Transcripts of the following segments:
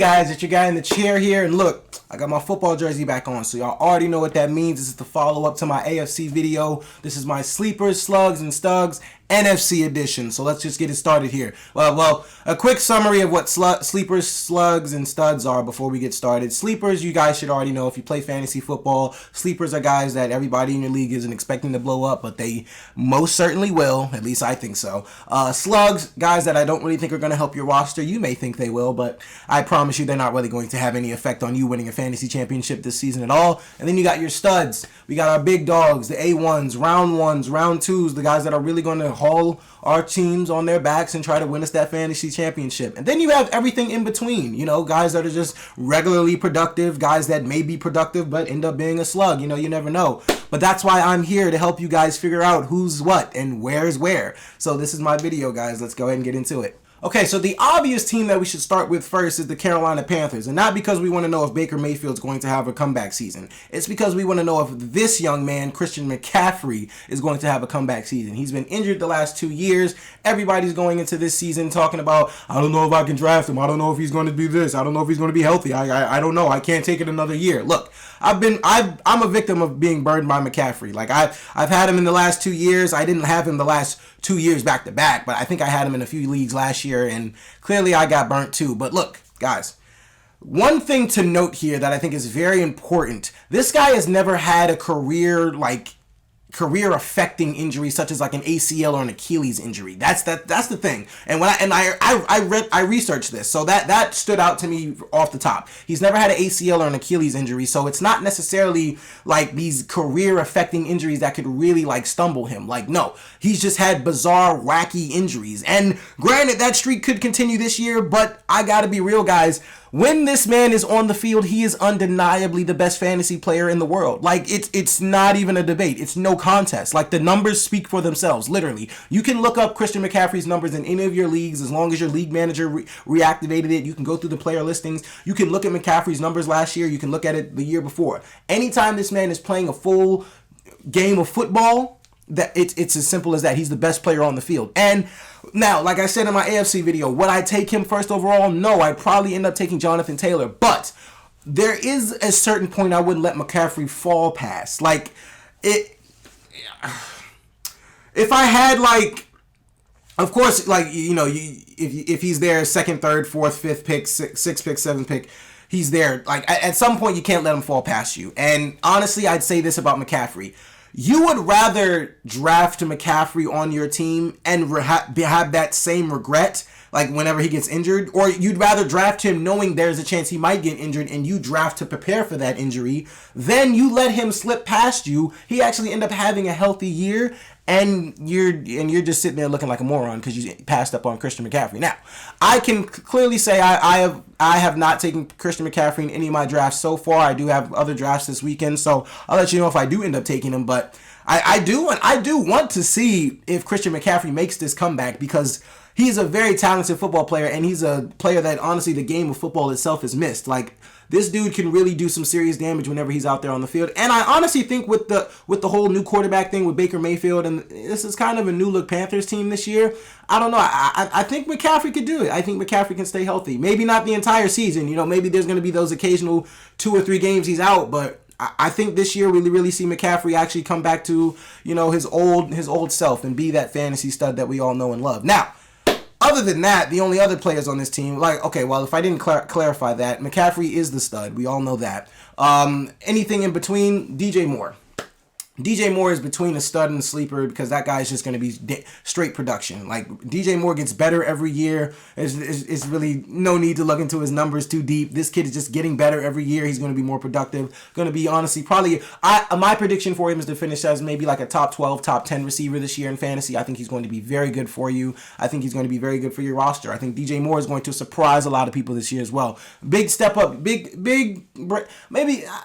guys, it's your guy in the chair here, and look, I got my football jersey back on, so y'all already know what that means. This is the follow-up to my AFC video. This is my Sleepers, Slugs, and Stugs NFC Edition, so let's just get it started here. Well, a quick summary of what Sleepers, Slugs, and Studs are before we get started. Sleepers, you guys should already know if you play fantasy football. Sleepers are guys that everybody in your league isn't expecting to blow up, but they most certainly will, at least I think so. Slugs, guys that I don't really think are going to help your roster. You may think they will, but I promise you they're not really going to have any effect on you winning a fantasy championship this season at all. And then you got your studs. We got our big dogs, the A1s, round 1s, round 2s, the guys that are really going to haul our teams on their backs and try to win us that fantasy championship. And then you have everything in between, you know, guys that are just regularly productive, guys that may be productive but end up being a slug. You know, you never know. But that's why I'm here, to help you guys figure out who's what and where's where. So this is my video, guys. Let's go ahead and get into it. Okay, so the obvious team that we should start with first is the Carolina Panthers. And not because we want to know if Baker Mayfield's going to have a comeback season. It's because we want to know if this young man, Christian McCaffrey, is going to have a comeback season. He's been injured the last 2 years. Everybody's going into this season talking about, I don't know if I can draft him. I don't know if he's going to do this. I don't know if he's going to be healthy. I don't know. I can't take it another year. Look, I'm a victim of being burned by McCaffrey. Like I've had him in the last 2 years. I didn't have him the last 2 years back to back, but I think I had him in a few leagues last year, and clearly I got burnt too. But look, guys, one thing to note here that I think is very important: this guy has never had a career-affecting injury such as like an ACL or an Achilles injury. That's the thing. And I researched this, so that stood out to me off the top. He's never had an ACL or an Achilles injury, so it's not necessarily like these career-affecting injuries that could really like stumble him. Like, no, he's just had bizarre, wacky injuries. And granted, that streak could continue this year, but I gotta be real, guys. When this man is on the field, he is undeniably the best fantasy player in the world. Like, it's not even a debate. It's no contest. Like, the numbers speak for themselves, literally. You can look up Christian McCaffrey's numbers in any of your leagues as long as your league manager reactivated it. You can go through the player listings. You can look at McCaffrey's numbers last year. You can look at it the year before. Anytime this man is playing a full game of football, that it's as simple as that. He's the best player on the field. And now, like I said in my AFC video, would I take him first overall? No, I'd probably end up taking Jonathan Taylor. But there is a certain point I wouldn't let McCaffrey fall past. Like, if I had, like, of course, like, you know, if he's there second, third, fourth, fifth pick, sixth pick, seventh pick, he's there. Like, at some point, you can't let him fall past you. And honestly, I'd say this about McCaffrey. You would rather draft McCaffrey on your team and have that same regret, like whenever he gets injured, or you'd rather draft him knowing there's a chance he might get injured and you draft to prepare for that injury, then you let him slip past you. He actually end up having a healthy year, and you're just sitting there looking like a moron because you passed up on Christian McCaffrey. Now, I can clearly say I have not taken Christian McCaffrey in any of my drafts so far. I do have other drafts this weekend, so I'll let you know if I do end up taking him. But I do want to see if Christian McCaffrey makes this comeback, because he's a very talented football player, and he's a player that honestly the game of football itself has missed. Like, this dude can really do some serious damage whenever he's out there on the field. And I honestly think with the whole new quarterback thing with Baker Mayfield, and this is kind of a new look Panthers team this year, I don't know. I think McCaffrey could do it. I think McCaffrey can stay healthy. Maybe not the entire season. You know, maybe there's going to be those occasional 2 or 3 games he's out, but I think this year we really see McCaffrey actually come back to, you know, his old self and be that fantasy stud that we all know and love. Now, other than that, the only other players on this team, like, okay, well, if I didn't clarify that, McCaffrey is the stud. We all know that. Anything in between, DJ Moore. DJ Moore is between a stud and a sleeper because that guy is just going to be straight production. Like, DJ Moore gets better every year. It's really no need to look into his numbers too deep. This kid is just getting better every year. He's going to be more productive. Going to be, honestly, probably, my prediction for him is to finish as maybe like a top 12, top 10 receiver this year in fantasy. I think he's going to be very good for you. I think he's going to be very good for your roster. I think DJ Moore is going to surprise a lot of people this year as well. Big step up, maybe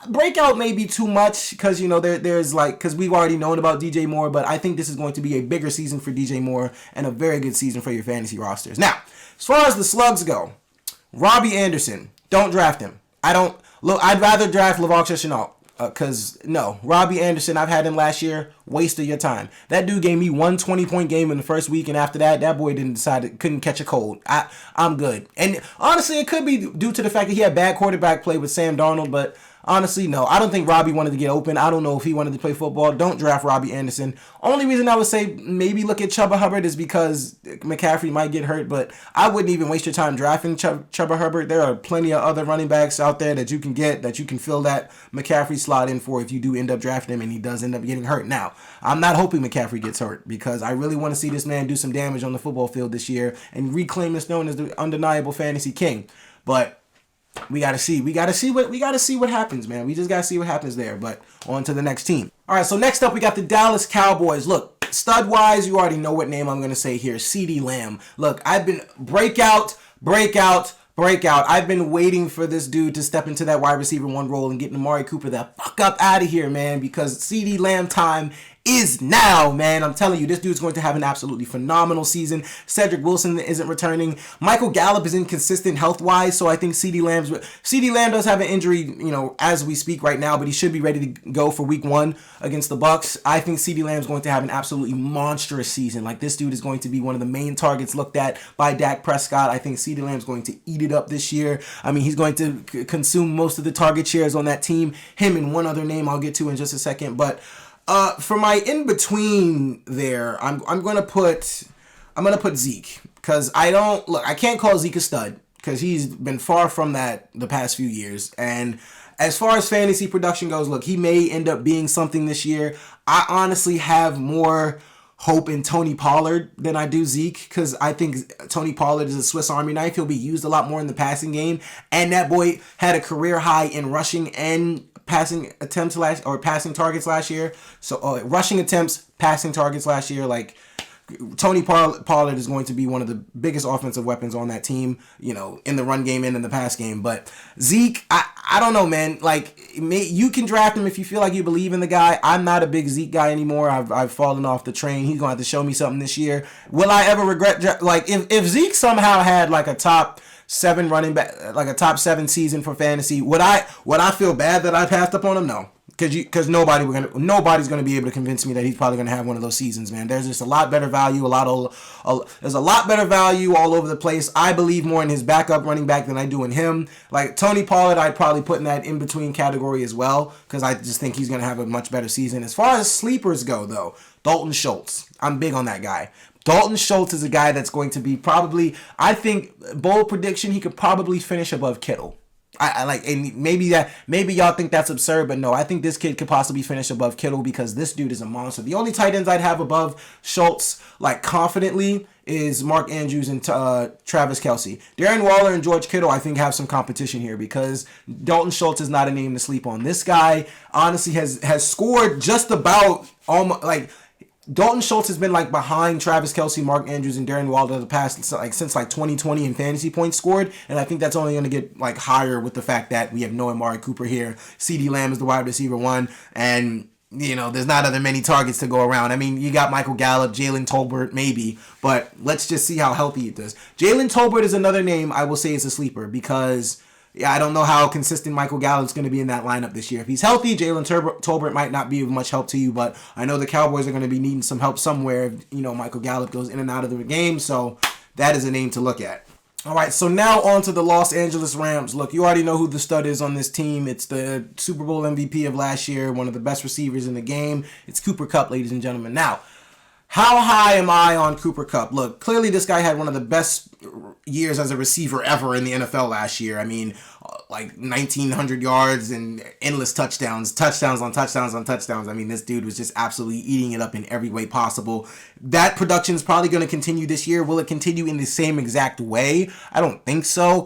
breakout may be too much because, you know, there's like, because we've already known about DJ Moore, but I think this is going to be a bigger season for DJ Moore and a very good season for your fantasy rosters. Now, as far as the slugs go, Robbie Anderson, don't draft him. I'd rather draft Lamarcus Chenault. Because, no, Robbie Anderson, I've had him last year. Waste of your time. That dude gave me one 20-point game in the first week, and after that, that boy couldn't catch a cold. I'm good. And honestly, it could be due to the fact that he had bad quarterback play with Sam Darnold, but honestly, no. I don't think Robbie wanted to get open. I don't know if he wanted to play football. Don't draft Robbie Anderson. Only reason I would say maybe look at Chuba Hubbard is because McCaffrey might get hurt, but I wouldn't even waste your time drafting Chuba Hubbard. There are plenty of other running backs out there that you can get, that you can fill that McCaffrey slot in for if you do end up drafting him and he does end up getting hurt. Now, I'm not hoping McCaffrey gets hurt because I really want to see this man do some damage on the football field this year and reclaim his known as the undeniable fantasy king. But we gotta see what happens, man. We just gotta see what happens there. But on to the next team. All right, so next up we got the Dallas Cowboys. Look, stud wise, you already know what name I'm gonna say here. CeeDee Lamb. Look, I've been breakout. I've been waiting for this dude to step into that wide receiver 1 role and get Amari Cooper the fuck up out of here, man. Because CeeDee Lamb time is now, man. I'm telling you, this dude's going to have an absolutely phenomenal season. Cedric Wilson isn't returning. Michael Gallup is inconsistent health-wise, so I think CeeDee Lamb does have an injury, as we speak right now, but he should be ready to go for week 1 against the Bucs. I think CeeDee Lamb's going to have an absolutely monstrous season. Like, this dude is going to be one of the main targets looked at by Dak Prescott. I think CeeDee Lamb's going to eat it up this year. I mean, he's going to consume most of the target shares on that team. Him and one other name I'll get to in just a second, but for my in between there, I'm gonna put Zeke, because I can't call Zeke a stud because he's been far from that the past few years. And as far as fantasy production goes, look, he may end up being something this year. I honestly have more hope in Tony Pollard than I do Zeke, because I think Tony Pollard is a Swiss Army knife. He'll be used a lot more in the passing game, and that boy had a career high in rushing and passing targets last year. So rushing attempts, passing targets last year. Like, Tony Pollard is going to be one of the biggest offensive weapons on that team, in the run game and in the pass game. But Zeke, I don't know, man. Like, you can draft him if you feel like you believe in the guy. I'm not a big Zeke guy anymore. I've fallen off the train. He's going to have to show me something this year. Will I ever regret, like, if Zeke somehow had like a top 7 running back, like a top 7 season for fantasy, would I feel bad that I passed up on him? No. Because nobody's gonna be able to convince me that he's probably gonna have one of those seasons, man. There's just a lot better value, there's a lot better value all over the place. I believe more in his backup running back than I do in him. Like, Tony Pollard, I'd probably put in that in between category as well, because I just think he's gonna have a much better season. As far as sleepers go, though, Dalton Schultz, I'm big on that guy. Dalton Schultz is a guy that's going to be probably, I think, bold prediction, he could probably finish above Kittle. I like, and maybe y'all think that's absurd, but no, I think this kid could possibly finish above Kittle because this dude is a monster. The only tight ends I'd have above Schultz, like, confidently, is Mark Andrews and Travis Kelce. Darren Waller and George Kittle, I think, have some competition here because Dalton Schultz is not a name to sleep on. This guy honestly has scored just about almost, like, Dalton Schultz has been like behind Travis Kelce, since Darren Waller the past since 2020 in fantasy points scored, and I think that's only going to get like higher with the fact that we have no Amari Cooper here. CeeDee Lamb is the wide receiver 1, and there's not other many targets to go around. I mean, you got Michael Gallup, Jalen Tolbert, maybe, but let's just see how healthy it does. Jalen Tolbert is another name I will say is a sleeper because, yeah, I don't know how consistent Michael Gallup's going to be in that lineup this year. If he's healthy, Jalen Tolbert might not be of much help to you, but I know the Cowboys are going to be needing some help somewhere if, Michael Gallup goes in and out of the game, so that is a name to look at. All right, so now on to the Los Angeles Rams. Look, you already know who the stud is on this team. It's the Super Bowl MVP of last year, one of the best receivers in the game. It's Cooper Kupp, ladies and gentlemen. Now, how high am I on Cooper Kupp? Look, clearly this guy had one of the best years as a receiver ever in the NFL last year. I mean, like 1,900 yards and endless touchdowns on touchdowns. I mean, this dude was just absolutely eating it up in every way possible. That production is probably going to continue this year. Will it continue in the same exact way? I don't think so.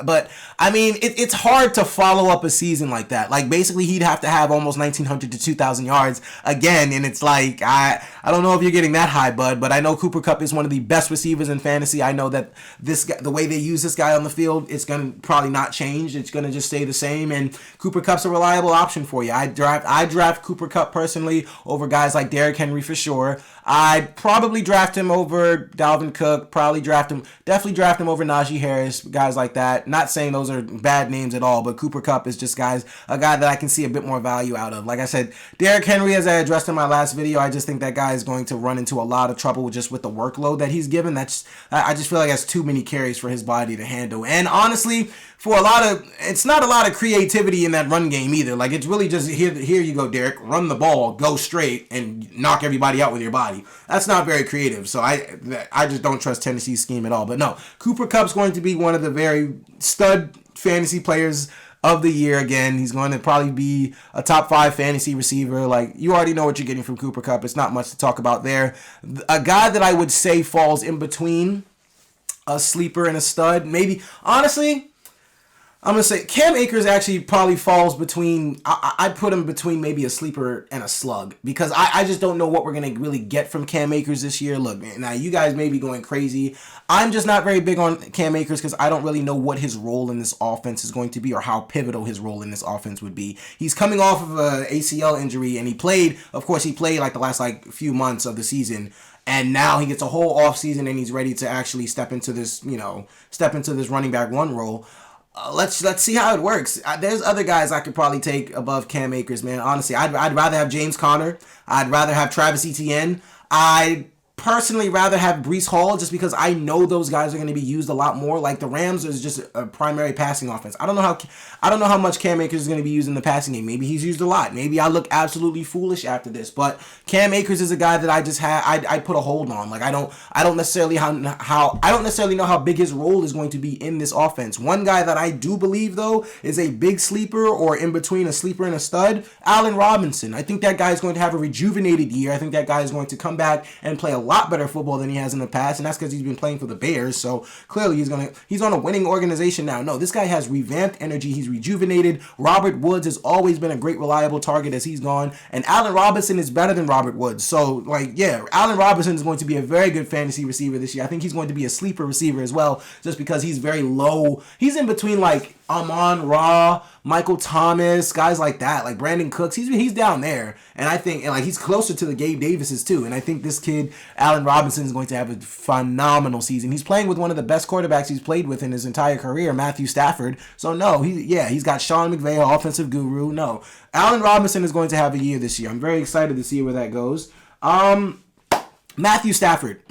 But, I mean, it's hard to follow up a season like that. Like, basically, he'd have to have almost 1,900 to 2,000 yards again. And it's like, I don't know if you're getting that high, bud, but I know Cooper Kupp is one of the best receivers in fantasy. I know that this guy, the way they use this guy on the field, it's going to probably not change. it's going to just stay the same, and Cooper Kupp's a reliable option for you. I draft Cooper Kupp personally over guys like Derrick Henry for sure. I'd probably draft him over Dalvin Cook, definitely draft him over Najee Harris, guys like that. Not saying those are bad names at all, but Cooper Kupp is just a guy that I can see a bit more value out of. Like I said, Derrick Henry, as I addressed in my last video, I just think that guy is going to run into a lot of trouble just with the workload that he's given. I just feel like that's too many carries for his body to handle. And honestly, it's not a lot of creativity in that run game either. Like, it's really just, here you go, Derek, run the ball, go straight, and knock everybody out with your body. That's not very creative. So I just don't trust Tennessee's scheme at all. But no, Cooper Kupp's going to be one of the very stud fantasy players of the year again. He's going to probably be a top 5 fantasy receiver. Like, you already know what you're getting from Cooper Kupp. It's not much to talk about there. A guy that I would say falls in between a sleeper and a stud, maybe, honestly, I'm going to say Cam Akers actually probably falls between, I'd put him between maybe a sleeper and a slug, because I just don't know what we're going to really get from Cam Akers this year. Look, now you guys may be going crazy. I'm just not very big on Cam Akers because I don't really know what his role in this offense is going to be, or how pivotal his role in this offense would be. He's coming off of an ACL injury, and he played like the last few months of the season. And now he gets a whole offseason and he's ready to actually step into this running back one role. Let's see how it works. There's other guys I could probably take above Cam Akers, man. Honestly, I'd rather have James Conner. I'd rather have Travis Etienne. I'd personally rather have Breece Hall, just because I know those guys are going to be used a lot more. Like, the Rams is just a primary passing offense. I don't know how much Cam Akers is going to be used in the passing game.Maybe he's used a lot. Maybe I look absolutely foolish after this. But Cam Akers is a guy that I put a hold on. Like, I don't necessarily know how big his role is going to be in this offense. One guy that I do believe, though, is a big sleeper, or in between a sleeper and a stud, Allen Robinson. I think that guy is going to have a rejuvenated year. I think that guy is going to come back and play a lot better football than he has in the past, and that's because he's been playing for the Bears. So clearly he's on a winning organization now. No, this guy has revamped energy. He's rejuvenated. Robert Woods has always been a great reliable target as he's gone, and Allen Robinson is better than Robert Woods. So Allen Robinson is going to be a very good fantasy receiver this year. I think he's going to be a sleeper receiver as well, just because he's very low. He's in between Amon-Ra, Michael Thomas, guys like that, like Brandon Cooks. He's down there, and I think he's closer to the Gabe Davises too. And I think this kid Allen Robinson is going to have a phenomenal season. He's playing with one of the best quarterbacks he's played with in his entire career, Matthew Stafford. So no, he's got Sean McVay, an offensive guru. No, Allen Robinson is going to have a year this year. I'm very excited to see where that goes. Matthew Stafford,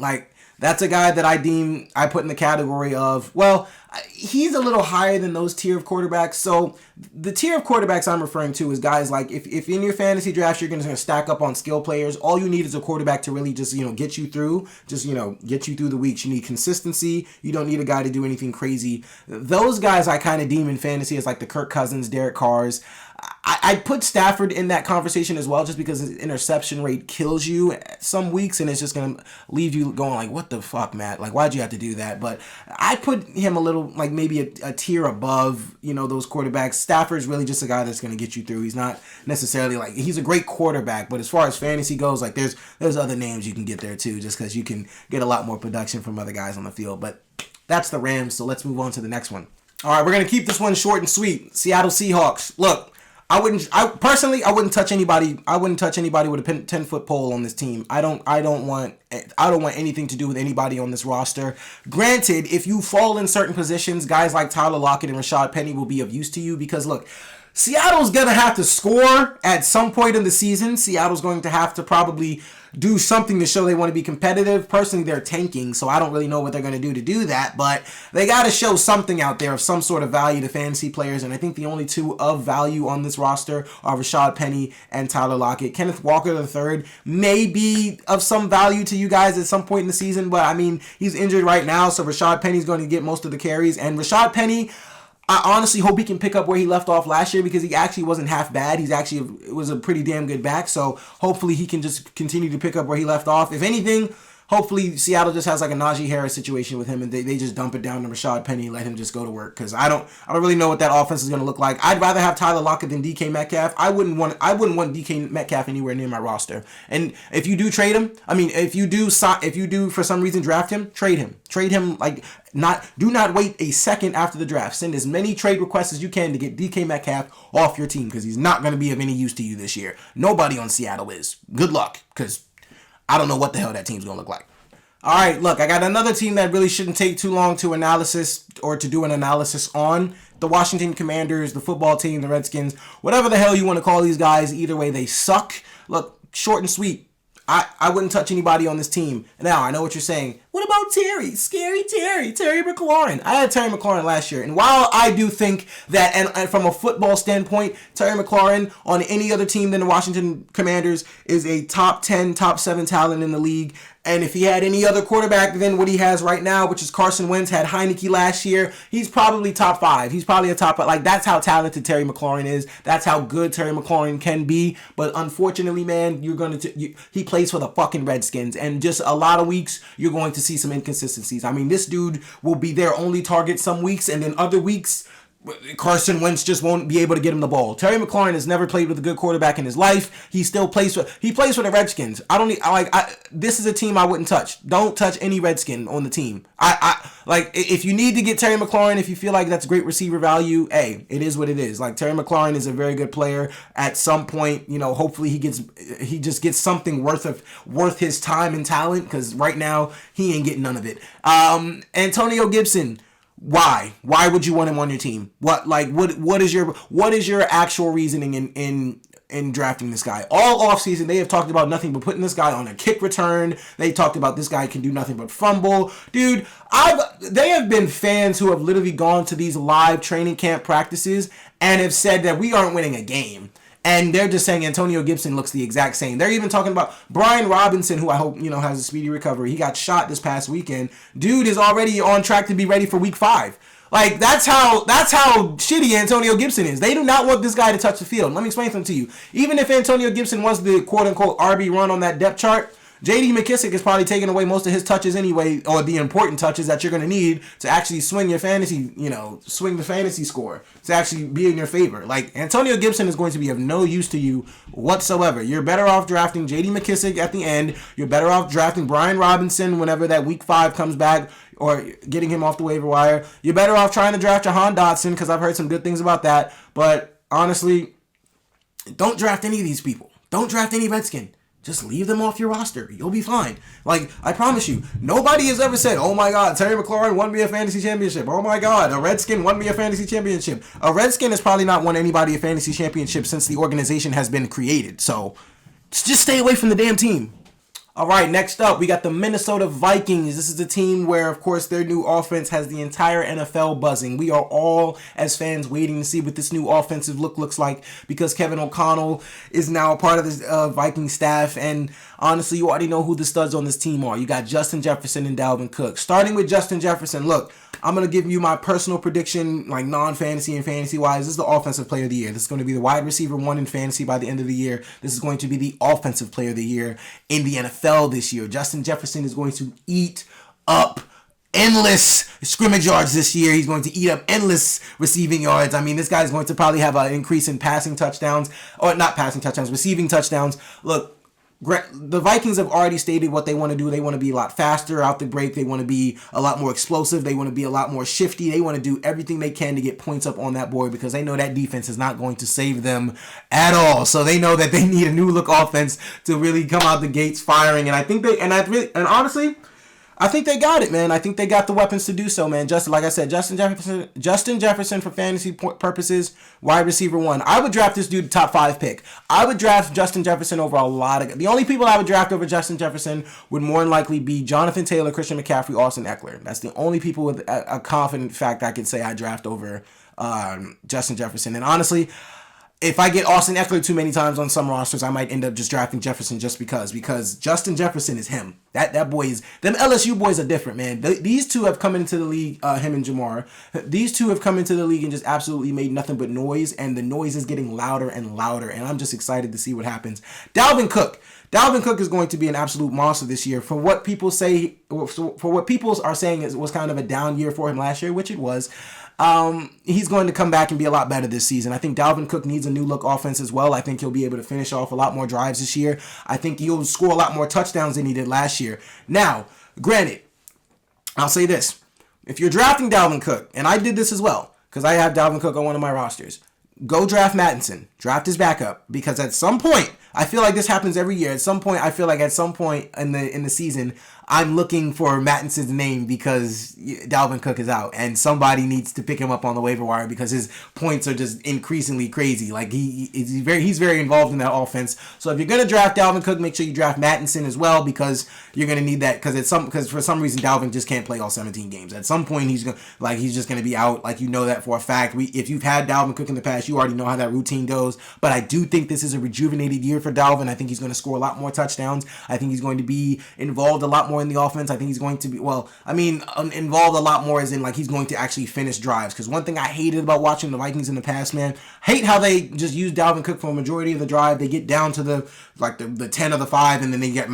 that's a guy that I put in the category of, well, he's a little higher than those tier of quarterbacks. So the tier of quarterbacks I'm referring to is guys like, if in your fantasy draft you're going to stack up on skill players, all you need is a quarterback to really just, get you through, get you through the weeks. You need consistency. You don't need a guy to do anything crazy. Those guys I kind of deem in fantasy as like the Kirk Cousins, Derek Carrs. I put Stafford in that conversation as well, just because his interception rate kills you some weeks, and it's just going to leave you going like, what the fuck, Matt? Like, why'd you have to do that? But I put him a little, maybe a tier above, those quarterbacks. Stafford's really just a guy that's going to get you through. He's not necessarily he's a great quarterback, but as far as fantasy goes, there's other names you can get there too, just because you can get a lot more production from other guys on the field. But that's the Rams, so let's move on to the next one. All right, we're going to keep this one short and sweet. Seattle Seahawks. Look, I wouldn't touch anybody. I wouldn't touch anybody with a 10-foot pole on this team. I don't want anything to do with anybody on this roster. Granted, if you fall in certain positions, guys like Tyler Lockett and Rashad Penny will be of use to you, because look, Seattle's going to have to score at some point in the season. Seattle's going to have to probably do something to show they want to be competitive. Personally, they're tanking, so I don't really know what they're going to do that, but they got to show something out there of some sort of value to fantasy players, and I think the only two of value on this roster are Rashad Penny and Tyler Lockett. Kenneth Walker III may be of some value to you guys at some point in the season, but he's injured right now, so Rashad Penny's going to get most of the carries, and Rashad Penny, I honestly hope he can pick up where he left off last year, because he actually wasn't half bad. It was a pretty damn good back, so hopefully he can just continue to pick up where he left off. If anything, hopefully Seattle just has like a Najee Harris situation with him, and they just dump it down to Rashad Penny and let him just go to work. Because I don't really know what that offense is going to look like. I'd rather have Tyler Lockett than DK Metcalf. I wouldn't want DK Metcalf anywhere near my roster. And if you do trade him, I mean, if you do for some reason draft him, trade him like. Do not wait a second after the draft. Send as many trade requests as you can to get DK Metcalf off your team, because he's not going to be of any use to you this year. Nobody on Seattle is. Good luck, because I don't know what the hell that team's going to look like. All right, look, I got another team that really shouldn't take too long to do an analysis on. The Washington Commanders, the football team, the Redskins, whatever the hell you want to call these guys. Either way, they suck. Look, short and sweet. I wouldn't touch anybody on this team. Now, I know what you're saying. What about Terry? Scary Terry McLaurin. I had Terry McLaurin last year. And while I do think that, and from a football standpoint, Terry McLaurin on any other team than the Washington Commanders is a top 10, top 7 talent in the league. And if he had any other quarterback than what he has right now, which is Carson Wentz, had Heineke last year, he's probably top 5. He's probably a top, like, that's how talented Terry McLaurin is. That's how good Terry McLaurin can be. But unfortunately, man, he plays for the fucking Redskins. And just a lot of weeks, you're going to see some inconsistencies. I mean, this dude will be their only target some weeks, and then other weeks, Carson Wentz just won't be able to get him the ball. Terry McLaurin has never played with a good quarterback in his life. He plays for the Redskins. This is a team I wouldn't touch. Don't touch any Redskin on the team. If you need to get Terry McLaurin, if you feel like that's great receiver value, hey, it is what it is. Like, Terry McLaurin is a very good player. At some point, hopefully he just gets something worth his time and talent, because right now he ain't getting none of it. Antonio Gibson. Why would you want him on your team? What is your actual reasoning in drafting this guy? All offseason, they have talked about nothing but putting this guy on a kick return. They talked about this guy can do nothing but fumble. Dude, they have been fans who have literally gone to these live training camp practices and have said that we aren't winning a game. And they're just saying Antonio Gibson looks the exact same. They're even talking about Brian Robinson, who I hope, has a speedy recovery. He got shot this past weekend. Dude is already on track to be ready for week 5. Like, that's how shitty Antonio Gibson is. They do not want this guy to touch the field. Let me explain something to you. Even if Antonio Gibson was the quote-unquote RB run on that depth chart, J.D. McKissick is probably taking away most of his touches anyway, or the important touches that you're going to need to actually swing your fantasy, swing the fantasy score, to actually be in your favor. Like, Antonio Gibson is going to be of no use to you whatsoever. You're better off drafting J.D. McKissick at the end. You're better off drafting Brian Robinson whenever that week 5 comes back, or getting him off the waiver wire. You're better off trying to draft Jahan Dotson, because I've heard some good things about that. But honestly, don't draft any of these people. Don't draft any Redskin. Just leave them off your roster. You'll be fine. Like, I promise you, nobody has ever said, oh my God, Terry McLaurin won me a fantasy championship. Oh my God, a Redskin won me a fantasy championship. A Redskin has probably not won anybody a fantasy championship since the organization has been created. So, just stay away from the damn team. All right, next up, we got the Minnesota Vikings. This is a team where, of course, their new offense has the entire NFL buzzing. We are all, as fans, waiting to see what this new offensive look looks like, because Kevin O'Connell is now a part of the Viking staff. And honestly, you already know who the studs on this team are. You got Justin Jefferson and Dalvin Cook. Starting with Justin Jefferson, look, I'm going to give you my personal prediction, like non-fantasy and fantasy-wise. This is the offensive player of the year. This is going to be the wide receiver 1 in fantasy by the end of the year. This is going to be the offensive player of the year in the NFL this year. Justin Jefferson is going to eat up endless scrimmage yards this year. He's going to eat up endless receiving yards. I mean, this guy's going to probably have an increase in passing touchdowns, or not passing touchdowns, receiving touchdowns. Look, the Vikings have already stated what they want to do. They want to be a lot faster out the break. They want to be a lot more explosive. They want to be a lot more shifty. They want to do everything they can to get points up on that board, because they know that defense is not going to save them at all. So they know that they need a new look offense to really come out the gates firing. And I think honestly, I think they got it, man. I think they got the weapons to do so, man. Like I said, Justin Jefferson for fantasy purposes, wide receiver 1. I would draft this dude top 5 pick. I would draft Justin Jefferson over a lot of... The only people I would draft over Justin Jefferson would more than likely be Jonathan Taylor, Christian McCaffrey, Austin Eckler. That's the only people with a confident fact I could say I draft over Justin Jefferson. And honestly, If I get Austin Eckler too many times on some rosters, I might end up just drafting Jefferson just because Justin Jefferson is him. That boy is, them LSU boys are different, man. These two have come into the league, him and Jamar. These two have come into the league and just absolutely made nothing but noise, and the noise is getting louder and louder, and I'm just excited to see what happens. Dalvin Cook is going to be an absolute monster this year. For what people say, for what people are saying, it was kind of a down year for him last year, which it was. He's going to come back and be a lot better this season. I think Dalvin Cook needs a new look offense as well. I think he'll be able to finish off a lot more drives this year. I think he'll score a lot more touchdowns than he did last year. Now, granted, I'll say this. If you're drafting Dalvin Cook, and I did this as well, because I have Dalvin Cook on one of my rosters, go draft Mattinson. Draft his backup, because at some point, I feel like this happens every year. At some point in the season, I'm looking for Mattinson's name because Dalvin Cook is out, and somebody needs to pick him up on the waiver wire because his points are just increasingly crazy. Like he's very involved in that offense. So if you're gonna draft Dalvin Cook, make sure you draft Mattinson as well, because you're gonna need that, because for some reason Dalvin just can't play all 17 games. At some point he's just gonna be out. Like, you know that for a fact. If you've had Dalvin Cook in the past, you already know how that routine goes. But I do think this is a rejuvenated year for Dalvin. I think he's going to score a lot more touchdowns. I think he's going to be involved a lot more in the offense. I think he's going to be, involved a lot more as in, like, he's going to actually finish drives. Because one thing I hated about watching the Vikings in the past, man, hate how they just use Dalvin Cook for a majority of the drive. They get down to the 10 of the 5, and then they got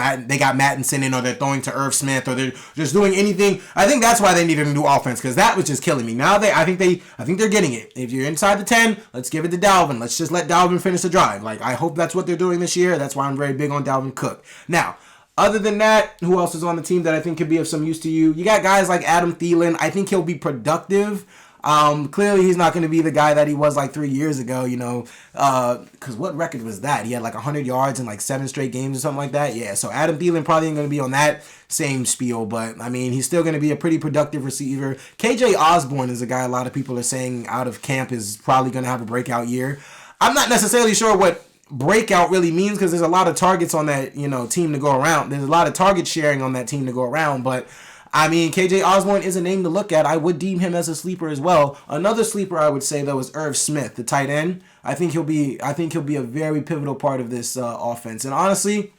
Mattinson in, or they're throwing to Irv Smith, or they're just doing anything. I think that's why they needed a new offense, because that was just killing me. Now I think they're getting it. If you're inside the 10, let's give it to Dalvin. Let's just let Dalvin finish the drive. Like, I hope that's what they're doing this year. That's why I'm very big on Dalvin Cook. Now, other than that, who else is on the team that I think could be of some use to you? You got guys like Adam Thielen. I think he'll be productive. Clearly he's not going to be the guy that he was like 3 years ago, because what record was that? He had like 100 yards in like 7 straight games or something like that. Yeah, so Adam Thielen probably ain't going to be on that same spiel, but I mean, he's still going to be a pretty productive receiver. KJ Osborne is a guy a lot of people are saying out of camp is probably going to have a breakout year. I'm not necessarily sure what breakout really means, because there's a lot of targets on that team to go around. There's a lot of target sharing on that team to go around, but I mean, KJ Osborne is a name to look at. I would deem him as a sleeper as well. Another sleeper I would say though is Irv Smith, the tight end. I think he'll be a very pivotal part of this offense. And honestly,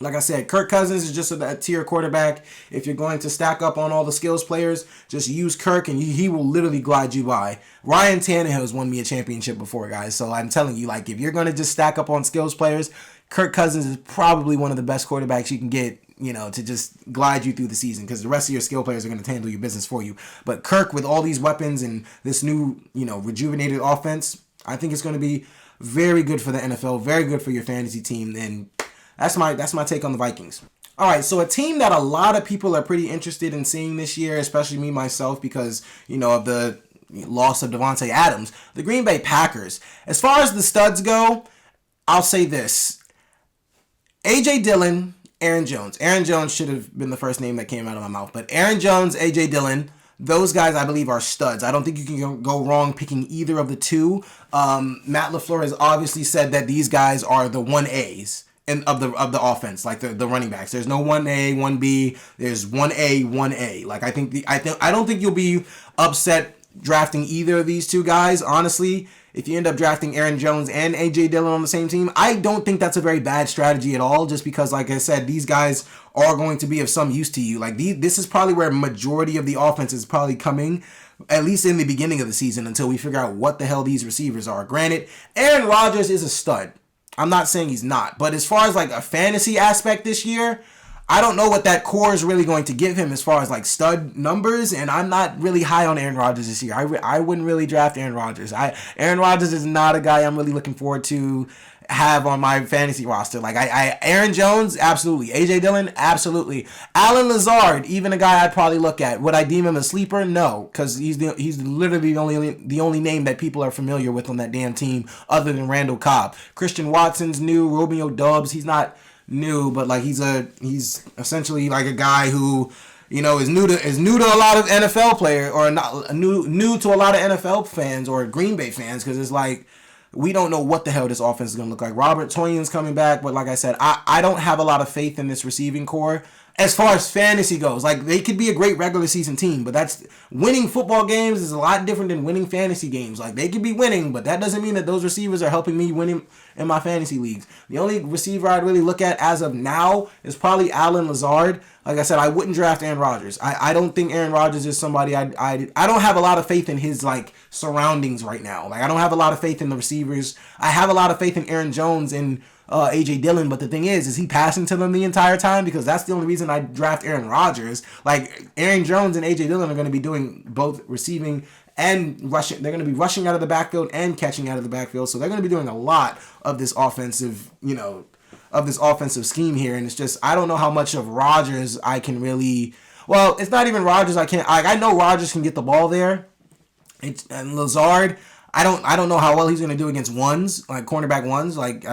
like I said, Kirk Cousins is just a tier quarterback. If you're going to stack up on all the skills players, just use Kirk and he will literally glide you by. Ryan Tannehill has won me a championship before, guys. So I'm telling you, like, if you're going to just stack up on skills players, Kirk Cousins is probably one of the best quarterbacks you can get, to just glide you through the season, because the rest of your skill players are going to handle your business for you. But Kirk, with all these weapons and this new, rejuvenated offense, I think it's going to be very good for the NFL, very good for your fantasy team, and that's my take on the Vikings. All right, so a team that a lot of people are pretty interested in seeing this year, especially me myself, because of the loss of Devontae Adams, the Green Bay Packers. As far as the studs go, I'll say this: A.J. Dillon, Aaron Jones. Aaron Jones should have been the first name that came out of my mouth, but Aaron Jones, A.J. Dillon, those guys I believe are studs. I don't think you can go wrong picking either of the two. Matt LaFleur has obviously said that these guys are the 1As of the offense, like the running backs. There's no 1A, 1B. There's 1A, 1A. Like, I don't think you'll be upset drafting either of these two guys, honestly. If you end up drafting Aaron Jones and A.J. Dillon on the same team, I don't think that's a very bad strategy at all, just because, like I said, these guys are going to be of some use to you. Like, this is probably where majority of the offense is probably coming, at least in the beginning of the season, until we figure out what the hell these receivers are. Granted, Aaron Rodgers is a stud. I'm not saying he's not, but as far as like a fantasy aspect this year, I don't know what that core is really going to give him as far as like stud numbers, and I'm not really high on Aaron Rodgers this year. I wouldn't really draft Aaron Rodgers. Aaron Rodgers is not a guy I'm really looking forward to have on my fantasy roster. Like Aaron Jones, absolutely. A.J. Dillon, absolutely. Alan Lazard, even a guy I'd probably look at. Would I deem him a sleeper? No, because he's literally the only name that people are familiar with on that damn team, other than Randall Cobb. Christian Watson's new. Romeo Doubs, he's not new, but like he's essentially like a guy who is new to a lot of NFL player, or not new to a lot of NFL fans or Green Bay fans, because it's like we don't know what the hell this offense is going to look like. Robert Tonyan's coming back, but like I said, I don't have a lot of faith in this receiving core. as far as fantasy goes. Like, they could be a great regular season team, but that's winning football games is a lot different than winning fantasy games. Like, they could be winning, but that doesn't mean that those receivers are helping me winning in my fantasy leagues. The only receiver I'd really look at as of now is probably Allen Lazard. Like I said, I wouldn't draft Aaron Rodgers. I don't think Aaron Rodgers is somebody I don't have a lot of faith in his like surroundings right now. Like, I don't have a lot of faith in the receivers. I have a lot of faith in Aaron Jones and AJ Dillon, but the thing is he passing to them the entire time? Because that's the only reason I draft Aaron Rodgers. Like, Aaron Jones and AJ Dillon are going to be doing both receiving and rushing. They're going to be rushing out of the backfield and catching out of the backfield. So they're going to be doing a lot of this offensive, of this offensive scheme here. And it's just, I don't know how much of Rodgers I can really, well, it's not even Rodgers. I know Rodgers can get the ball there. And Lazard, I don't know how well he's going to do against ones, like cornerback ones. Like,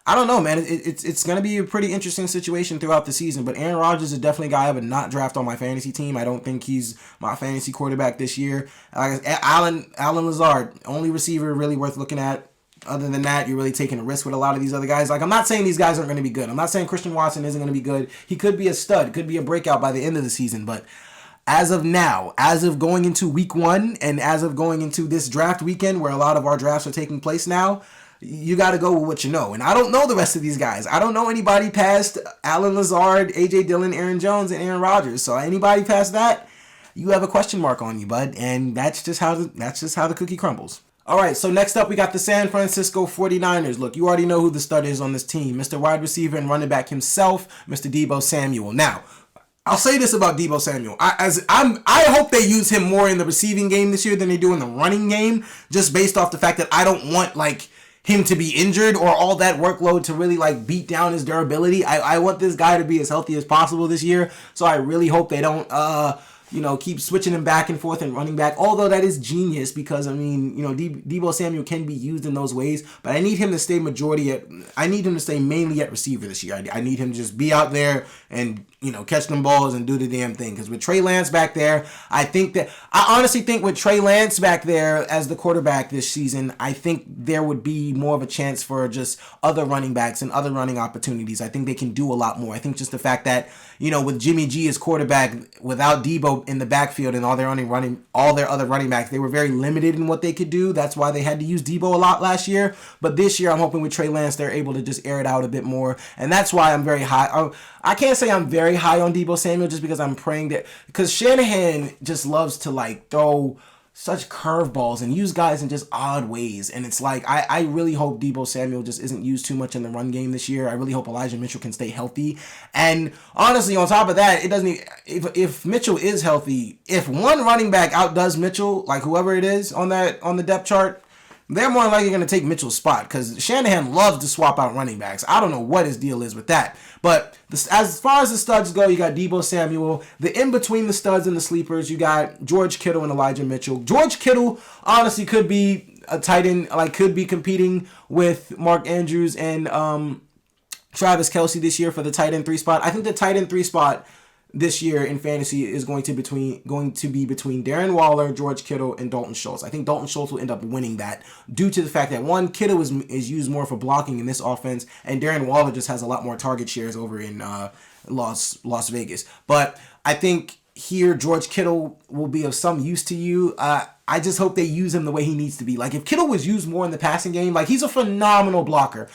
I don't know, man. It's going to be a pretty interesting situation throughout the season. But Aaron Rodgers is definitely a guy I would not draft on my fantasy team. I don't think he's my fantasy quarterback this year. Allen Lazard, only receiver really worth looking at. Other than that, you're really taking a risk with a lot of these other guys. Like, I'm not saying these guys aren't going to be good. I'm not saying Christian Watson isn't going to be good. He could be a stud, could be a breakout by the end of the season. But as of now, as of going into week 1, and as of going into this draft weekend where a lot of our drafts are taking place now, you got to go with what you know. And I don't know the rest of these guys. I don't know anybody past Allen Lazard, AJ Dillon, Aaron Jones, and Aaron Rodgers. So anybody past that, you have a question mark on you, bud. And that's just how the cookie crumbles. All right, so next up, we got the San Francisco 49ers. Look, you already know who the stud is on this team. Mr. Wide Receiver and running back himself, Mr. Deebo Samuel. Now, I'll say this about Deebo Samuel. I hope they use him more in the receiving game this year than they do in the running game, just based off the fact that I don't want, like, him to be injured or all that workload to really, like, beat down his durability. I want this guy to be as healthy as possible this year, so I really hope they don't keep switching him back and forth and running back. Although that is genius because, I mean, Deebo Samuel can be used in those ways, but I need him to stay mainly at receiver this year. I need him to just be out there and, catch them balls and do the damn thing. Because with Trey Lance back there, I honestly think with Trey Lance back there as the quarterback this season, I think there would be more of a chance for just other running backs and other running opportunities. I think they can do a lot more. I think just the fact that, with Jimmy G as quarterback, without Deebo in the backfield and all their other running backs, they were very limited in what they could do. That's why they had to use Deebo a lot last year. But this year, I'm hoping with Trey Lance, they're able to just air it out a bit more. And that's why I'm very high. I can't say I'm very high on Deebo Samuel just because I'm praying that, because Shanahan just loves to like throw such curveballs and use guys in just odd ways. And it's like, I really hope Deebo Samuel just isn't used too much in the run game this year. I really hope Elijah Mitchell can stay healthy. And honestly, on top of that, it doesn't, if Mitchell is healthy, if one running back outdoes Mitchell, like whoever it is on the depth chart, they're more likely going to take Mitchell's spot because Shanahan loves to swap out running backs. I don't know what his deal is with that. But as far as the studs go, you got Deebo Samuel. The in-between the studs and the sleepers, you got George Kittle and Elijah Mitchell. George Kittle, honestly, could be a tight end, could be competing with Mark Andrews and Travis Kelce this year for the tight end 3 spot. I think the tight end 3 spot this year in fantasy is going to be between Darren Waller, George Kittle, and Dalton Schultz. I think Dalton Schultz will end up winning that due to the fact that, one, Kittle is used more for blocking in this offense, and Darren Waller just has a lot more target shares over in Las Vegas. But I think here George Kittle will be of some use to you. I just hope they use him the way he needs to be. Like, if Kittle was used more in the passing game, like, he's a phenomenal blocker.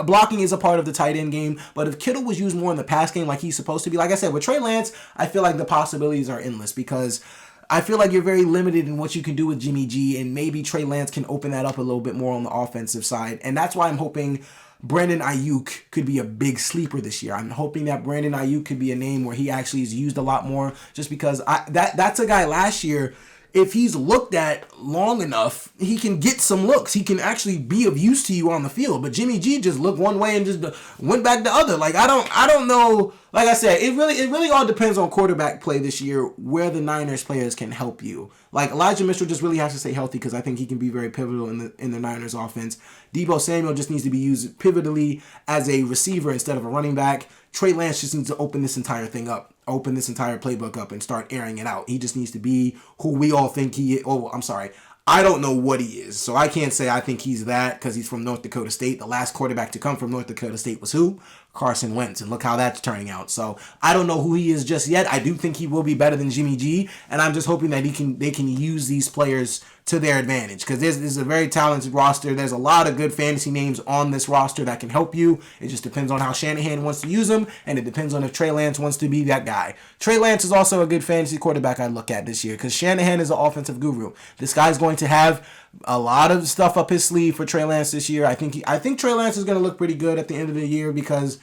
Blocking is a part of the tight end game, but if Kittle was used more in the pass game like he's supposed to be, like I said, with Trey Lance, I feel like the possibilities are endless because I feel like you're very limited in what you can do with Jimmy G, and maybe Trey Lance can open that up a little bit more on the offensive side, and that's why I'm hoping Brandon Ayuk could be a big sleeper this year. I'm hoping that Brandon Ayuk could be a name where he actually is used a lot more just because that's a guy last year, if he's looked at long enough, he can get some looks. He can actually be of use to you on the field. But Jimmy G just looked one way and just went back the other. Like, I don't know. Like I said, it really all depends on quarterback play this year, where the Niners players can help you. Like, Elijah Mitchell just really has to stay healthy because I think he can be very pivotal in the Niners offense. Deebo Samuel just needs to be used pivotally as a receiver instead of a running back. Trey Lance just needs to open this entire playbook up and start airing it out. He just needs to be who we all think he is. Oh, I'm sorry. I don't know what he is, so I can't say I think he's that because he's from North Dakota State. The last quarterback to come from North Dakota State was who? Carson Wentz, and look how that's turning out. So I don't know who he is just yet. I do think he will be better than Jimmy G, and I'm just hoping that they can use these players to their advantage, because this is a very talented roster. There's a lot of good fantasy names on this roster that can help you. It just depends on how Shanahan wants to use them, and it depends on if Trey Lance wants to be that guy. Trey Lance is also a good fantasy quarterback I look at this year, because Shanahan is an offensive guru. This guy's going to have a lot of stuff up his sleeve for Trey Lance this year. I think Trey Lance is going to look pretty good at the end of the year, because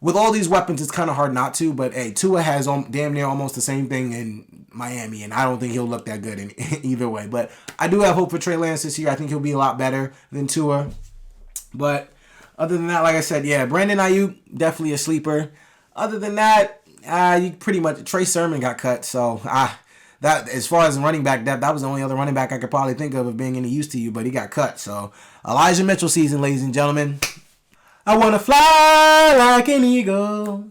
with all these weapons, it's kind of hard not to. But hey, Tua has damn near almost the same thing in Miami, and I don't think he'll look that good in either way. But I do have hope for Trey Lance this year. I think he'll be a lot better than Tua. But other than that, like I said, yeah, Brandon Ayuk, definitely a sleeper. Other than that, you pretty much, Trey Sermon got cut, so that, as far as running back depth, that was the only other running back I could probably think of being any use to you, but he got cut. So Elijah Mitchell season, ladies and gentlemen. I want to fly like an eagle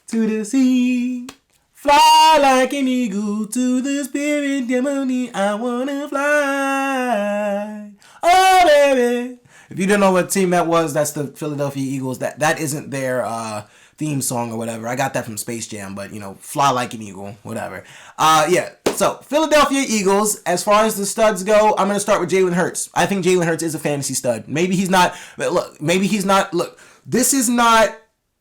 to the sea. Fly like an eagle to the spirit demony. I want to fly. Oh, baby. If you didn't know what team that was, that's the Philadelphia Eagles. That isn't their theme song or whatever. I got that from Space Jam, but fly like an eagle, whatever. Yeah. So Philadelphia Eagles, as far as the studs go, I'm gonna start with Jalen Hurts. I think Jalen Hurts is a fantasy stud. Maybe he's not. But look, maybe he's not. Look, this is not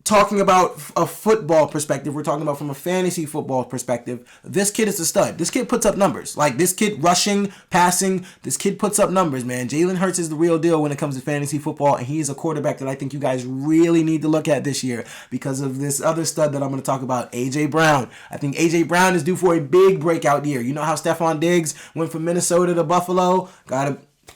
talking about a football perspective. We're talking about from a fantasy football perspective. This kid is a stud. This kid puts up numbers. Like, this kid rushing, passing, this kid puts up numbers, man. Jalen Hurts is the real deal when it comes to fantasy football, and he is a quarterback that I think you guys really need to look at this year because of this other stud that I'm going to talk about, A.J. Brown. I think A.J. Brown is due for a big breakout year. You know how Stephon Diggs went from Minnesota to Buffalo,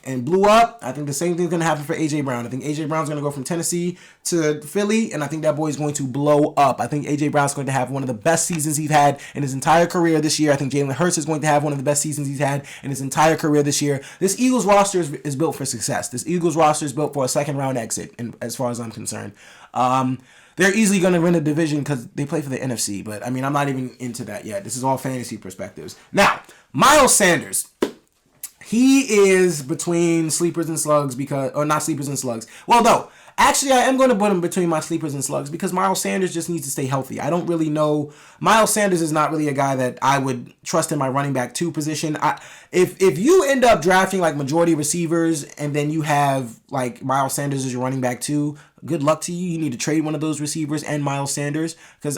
and blew up? I think the same thing's going to happen for A.J. Brown. I think A.J. Brown's going to go from Tennessee to Philly, and I think that boy's going to blow up. I think A.J. Brown's going to have one of the best seasons he's had in his entire career this year. I think Jalen Hurts is going to have one of the best seasons he's had in his entire career this year. This Eagles roster is built for success. This Eagles roster is built for a second-round exit, as far as I'm concerned. They're easily going to win a division because they play for the NFC, but, I mean, I'm not even into that yet. This is all fantasy perspectives. Now, Miles Sanders. He is between sleepers and slugs or not sleepers and slugs. Well, no. Actually, I am going to put him between my sleepers and slugs because Miles Sanders just needs to stay healthy. I don't really know. Miles Sanders is not really a guy that I would trust in my running back 2 position. If you end up drafting like majority receivers and then you have like Miles Sanders as your running back 2, good luck to you. You need to trade one of those receivers and Miles Sanders because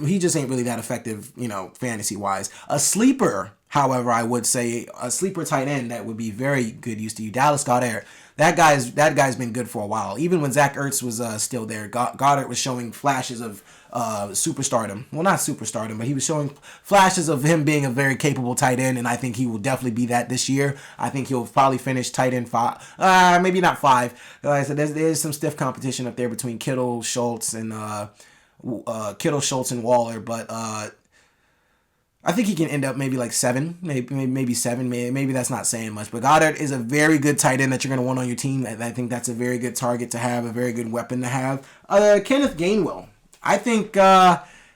he just ain't really that effective, fantasy wise. A sleeper, however, I would say a sleeper tight end that would be very good use to you, Dallas Goedert. That guy's been good for a while. Even when Zach Ertz was still there, Goddard was showing flashes of superstardom. Well, not superstardom, but he was showing flashes of him being a very capable tight end, and I think he will definitely be that this year. I think he'll probably finish tight end 5. Maybe not 5. Like I said, there's some stiff competition up there between Kittle, Schultz, and Waller, but I think he can end up maybe like 7, maybe 7. Maybe that's not saying much. But Goddard is a very good tight end that you're going to want on your team. I think that's a very good target to have, a very good weapon to have. Kenneth Gainwell. I think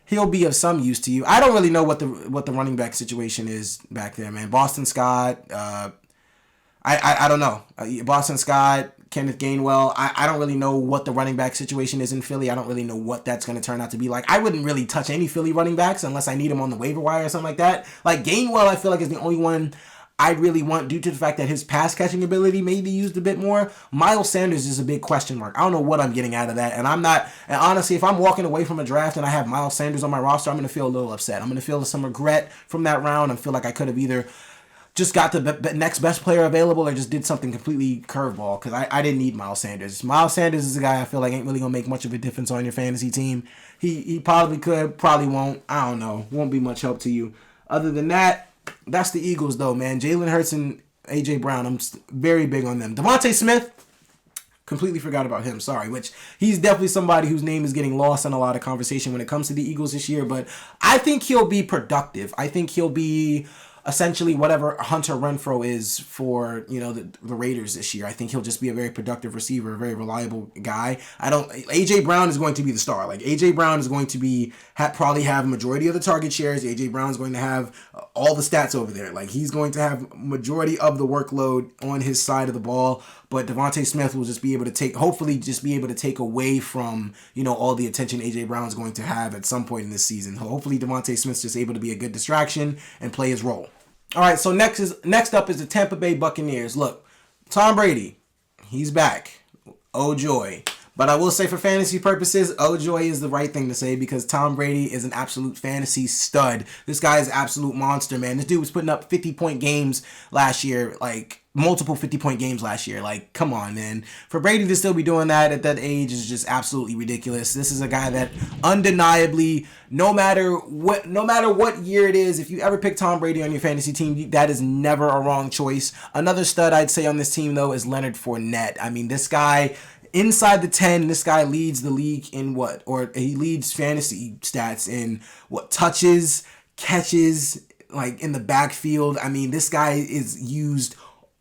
he'll be of some use to you. I don't really know what the running back situation is back there, man. Boston Scott. I don't know. Boston Scott, Kenneth Gainwell. I don't really know what the running back situation is in Philly. I don't really know what that's going to turn out to be like. I wouldn't really touch any Philly running backs unless I need them on the waiver wire or something like that. Like Gainwell, I feel like is the only one I really want due to the fact that his pass catching ability may be used a bit more. Miles Sanders is a big question mark. I don't know what I'm getting out of that. And honestly, if I'm walking away from a draft and I have Miles Sanders on my roster, I'm going to feel a little upset. I'm going to feel some regret from that round and feel like I could have either just got the next best player available or just did something completely curveball because I didn't need Miles Sanders. Miles Sanders is a guy I feel like ain't really going to make much of a difference on your fantasy team. He probably could, probably won't. I don't know. Won't be much help to you. Other than that, that's the Eagles though, man. Jalen Hurts and A.J. Brown, I'm very big on them. Devontae Smith, completely forgot about him, sorry. Which he's definitely somebody whose name is getting lost in a lot of conversation when it comes to the Eagles this year. But I think he'll be productive. I think he'll be essentially whatever Hunter Renfrow is for, the Raiders this year. I think he'll just be a very productive receiver, a very reliable guy. A.J. Brown is going to be the star. Like, A.J. Brown is going to be, probably have a majority of the target shares. A.J. Brown is going to have all the stats over there. Like, he's going to have majority of the workload on his side of the ball. but Devontae Smith will just be able to hopefully be able to take away from, all the attention A.J. Brown's going to have at some point in this season. Hopefully Devontae Smith's just able to be a good distraction and play his role. All right, so next up is the Tampa Bay Buccaneers. Look, Tom Brady, he's back. Oh joy. But I will say for fantasy purposes, oh joy is the right thing to say because Tom Brady is an absolute fantasy stud. This guy is an absolute monster, man. This dude was putting up 50-point games last year, like multiple 50-point games last year. Like, come on, man. For Brady to still be doing that at that age is just absolutely ridiculous. This is a guy that undeniably, no matter what year it is, if you ever pick Tom Brady on your fantasy team, that is never a wrong choice. Another stud I'd say on this team, though, is Leonard Fournette. I mean, this guy... Inside the 10, this guy leads the league in he leads fantasy stats in touches, catches, like in the backfield. I mean, this guy is used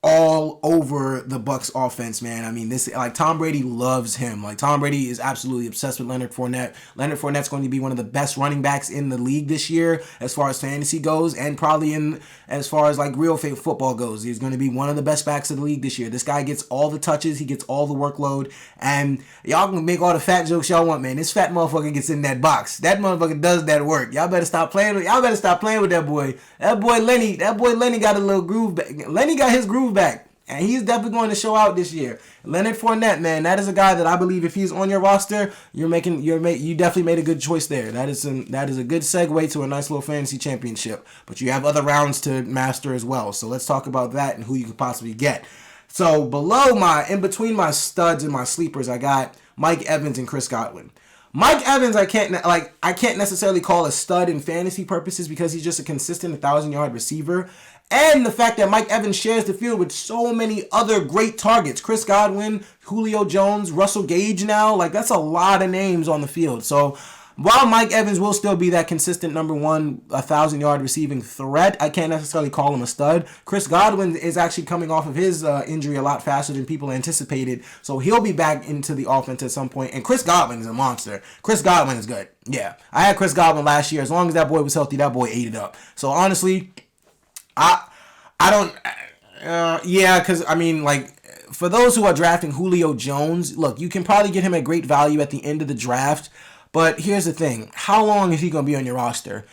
all over the Bucs offense, man. I mean, Tom Brady loves him. Like, Tom Brady is absolutely obsessed with Leonard Fournette. Leonard Fournette's going to be one of the best running backs in the league this year as far as fantasy goes, and probably as far as like real football goes. He's going to be one of the best backs of the league this year. This guy gets all the touches, he gets all the workload, and y'all can make all the fat jokes y'all want, man. This fat motherfucker gets in that box. That motherfucker does that work. Y'all better stop playing with that boy. That boy Lenny got a little groove back. Lenny got his groove back. And he's definitely going to show out this year. Leonard Fournette, man, that is a guy that I believe if he's on your roster, you definitely made a good choice there. That is a good segue to a nice little fantasy championship. But you have other rounds to master as well. So let's talk about that and who you could possibly get. So in between my studs and my sleepers, I got Mike Evans and Chris Godwin. Mike Evans, I can't necessarily call a stud in fantasy purposes because he's just a consistent 1,000-yard receiver. And the fact that Mike Evans shares the field with so many other great targets. Chris Godwin, Julio Jones, Russell Gage now. Like, that's a lot of names on the field. So, while Mike Evans will still be that consistent number one 1,000-yard receiving threat, I can't necessarily call him a stud. Chris Godwin is actually coming off of his injury a lot faster than people anticipated. So, he'll be back into the offense at some point. And Chris Godwin is a monster. Chris Godwin is good. Yeah. I had Chris Godwin last year. As long as that boy was healthy, that boy ate it up. So, honestly... because I mean, like, for those who are drafting Julio Jones, look, you can probably get him at great value at the end of the draft, but here's the thing. How long is he going to be on your roster?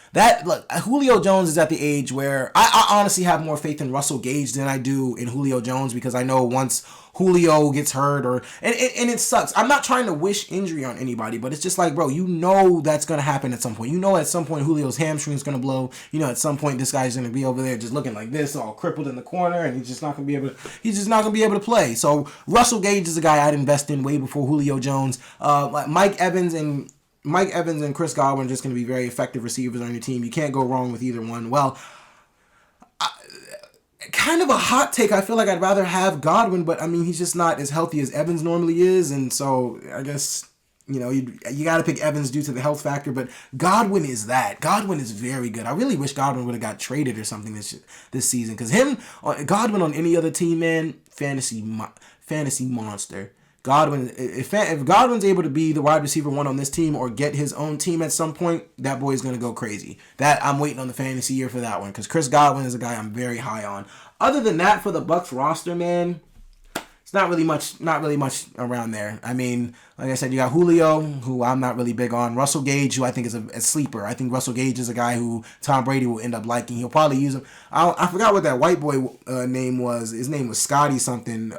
Julio Jones is at the age where I honestly have more faith in Russell Gage than I do in Julio Jones because I know once Julio gets hurt and it sucks. I'm not trying to wish injury on anybody, but it's just like, bro, that's going to happen at some point. At some point Julio's hamstring is going to blow. At some point this guy's going to be over there just looking like this, all crippled in the corner, and he's just not going to be able to play. So Russell Gage is a guy I'd invest in way before Julio Jones. Mike Evans and Chris Godwin are just going to be very effective receivers on your team. You can't go wrong with either one. Well, kind of a hot take. I feel like I'd rather have Godwin, but I mean, he's just not as healthy as Evans normally is, and so I guess you got to pick Evans due to the health factor. But Godwin is that. Godwin is very good. I really wish Godwin would have got traded or something this season because Godwin on any other team, man, fantasy monster. Godwin, if Godwin's able to be the wide receiver one on this team or get his own team at some point, that boy's going to go crazy. That I'm waiting on the fantasy year for that one because Chris Godwin is a guy I'm very high on. Other than that, for the Bucs roster, man, it's not really much around there. I mean, like I said, you got Julio, who I'm not really big on. Russell Gage, who I think is a sleeper. I think Russell Gage is a guy who Tom Brady will end up liking. He'll probably use him. I forgot what that white boy name was. His name was Scotty something.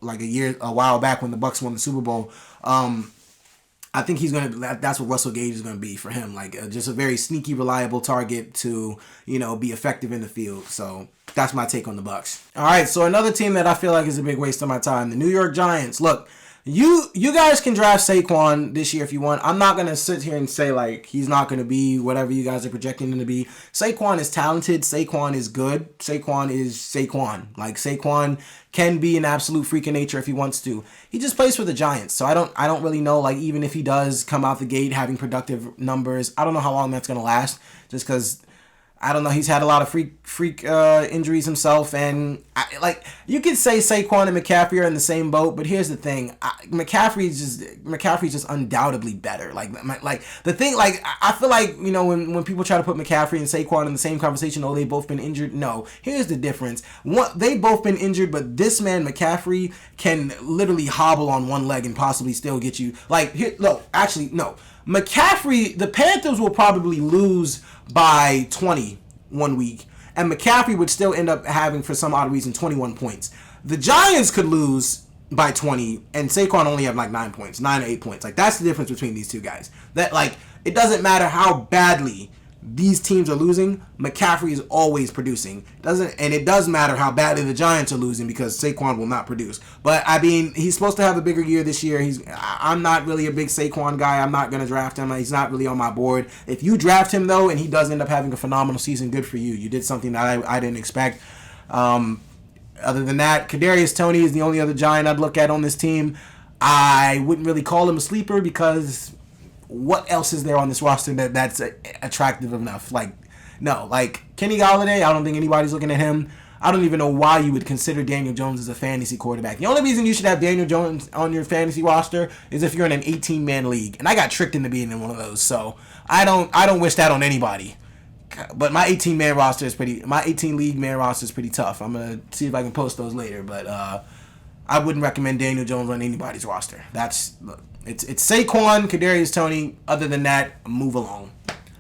Like a while back when the Bucs won the Super Bowl. I think that's what Russell Gage is gonna be for him. Like just a very sneaky, reliable target to be effective in the field. So. That's my take on the Bucs. All right, so another team that I feel like is a big waste of my time, the New York Giants. Look, you guys can draft Saquon this year if you want. I'm not going to sit here and say, like, he's not going to be whatever you guys are projecting him to be. Saquon is talented. Saquon is good. Saquon is Saquon. Like, Saquon can be an absolute freak of nature if he wants to. He just plays for the Giants, so I don't really know, like, even if he does come out the gate having productive numbers, I don't know how long that's going to last, just because... I don't know. He's had a lot of freak injuries himself, and you could say Saquon and McCaffrey are in the same boat. But here's the thing: McCaffrey's just undoubtedly better. The thing, I feel like when people try to put McCaffrey and Saquon in the same conversation, oh, they've both been injured. No, here's the difference: they've both been injured, but this man McCaffrey can literally hobble on one leg and possibly still get you. No. McCaffrey, the Panthers will probably lose by 20 one week, and McCaffrey would still end up having, for some odd reason, 21 points. The Giants could lose by 20, and Saquon only have 9 points, 9 or 8 points. That's the difference between these two guys. It doesn't matter how badly these teams are losing, McCaffrey is always producing. It does matter how badly the Giants are losing because Saquon will not produce. But I mean, he's supposed to have a bigger year this year. I'm not really a big Saquon guy. I'm not gonna draft him. He's not really on my board. If you draft him though, and he does end up having a phenomenal season, good for you. You did something that I didn't expect. Other than that, Kadarius Toney is the only other Giant I'd look at on this team. I wouldn't really call him a sleeper because what else is there on this roster that's attractive enough? Kenny Golladay, I don't think anybody's looking at him. I don't even know why you would consider Daniel Jones as a fantasy quarterback. The only reason you should have Daniel Jones on your fantasy roster is if you're in an 18-man league, and I got tricked into being in one of those. So I don't wish that on anybody. But my 18-man roster is my 18-league man roster is pretty tough. I'm gonna see if I can post those later, but I wouldn't recommend Daniel Jones on anybody's roster. It's Saquon, Kadarius Toney. Other than that, move along.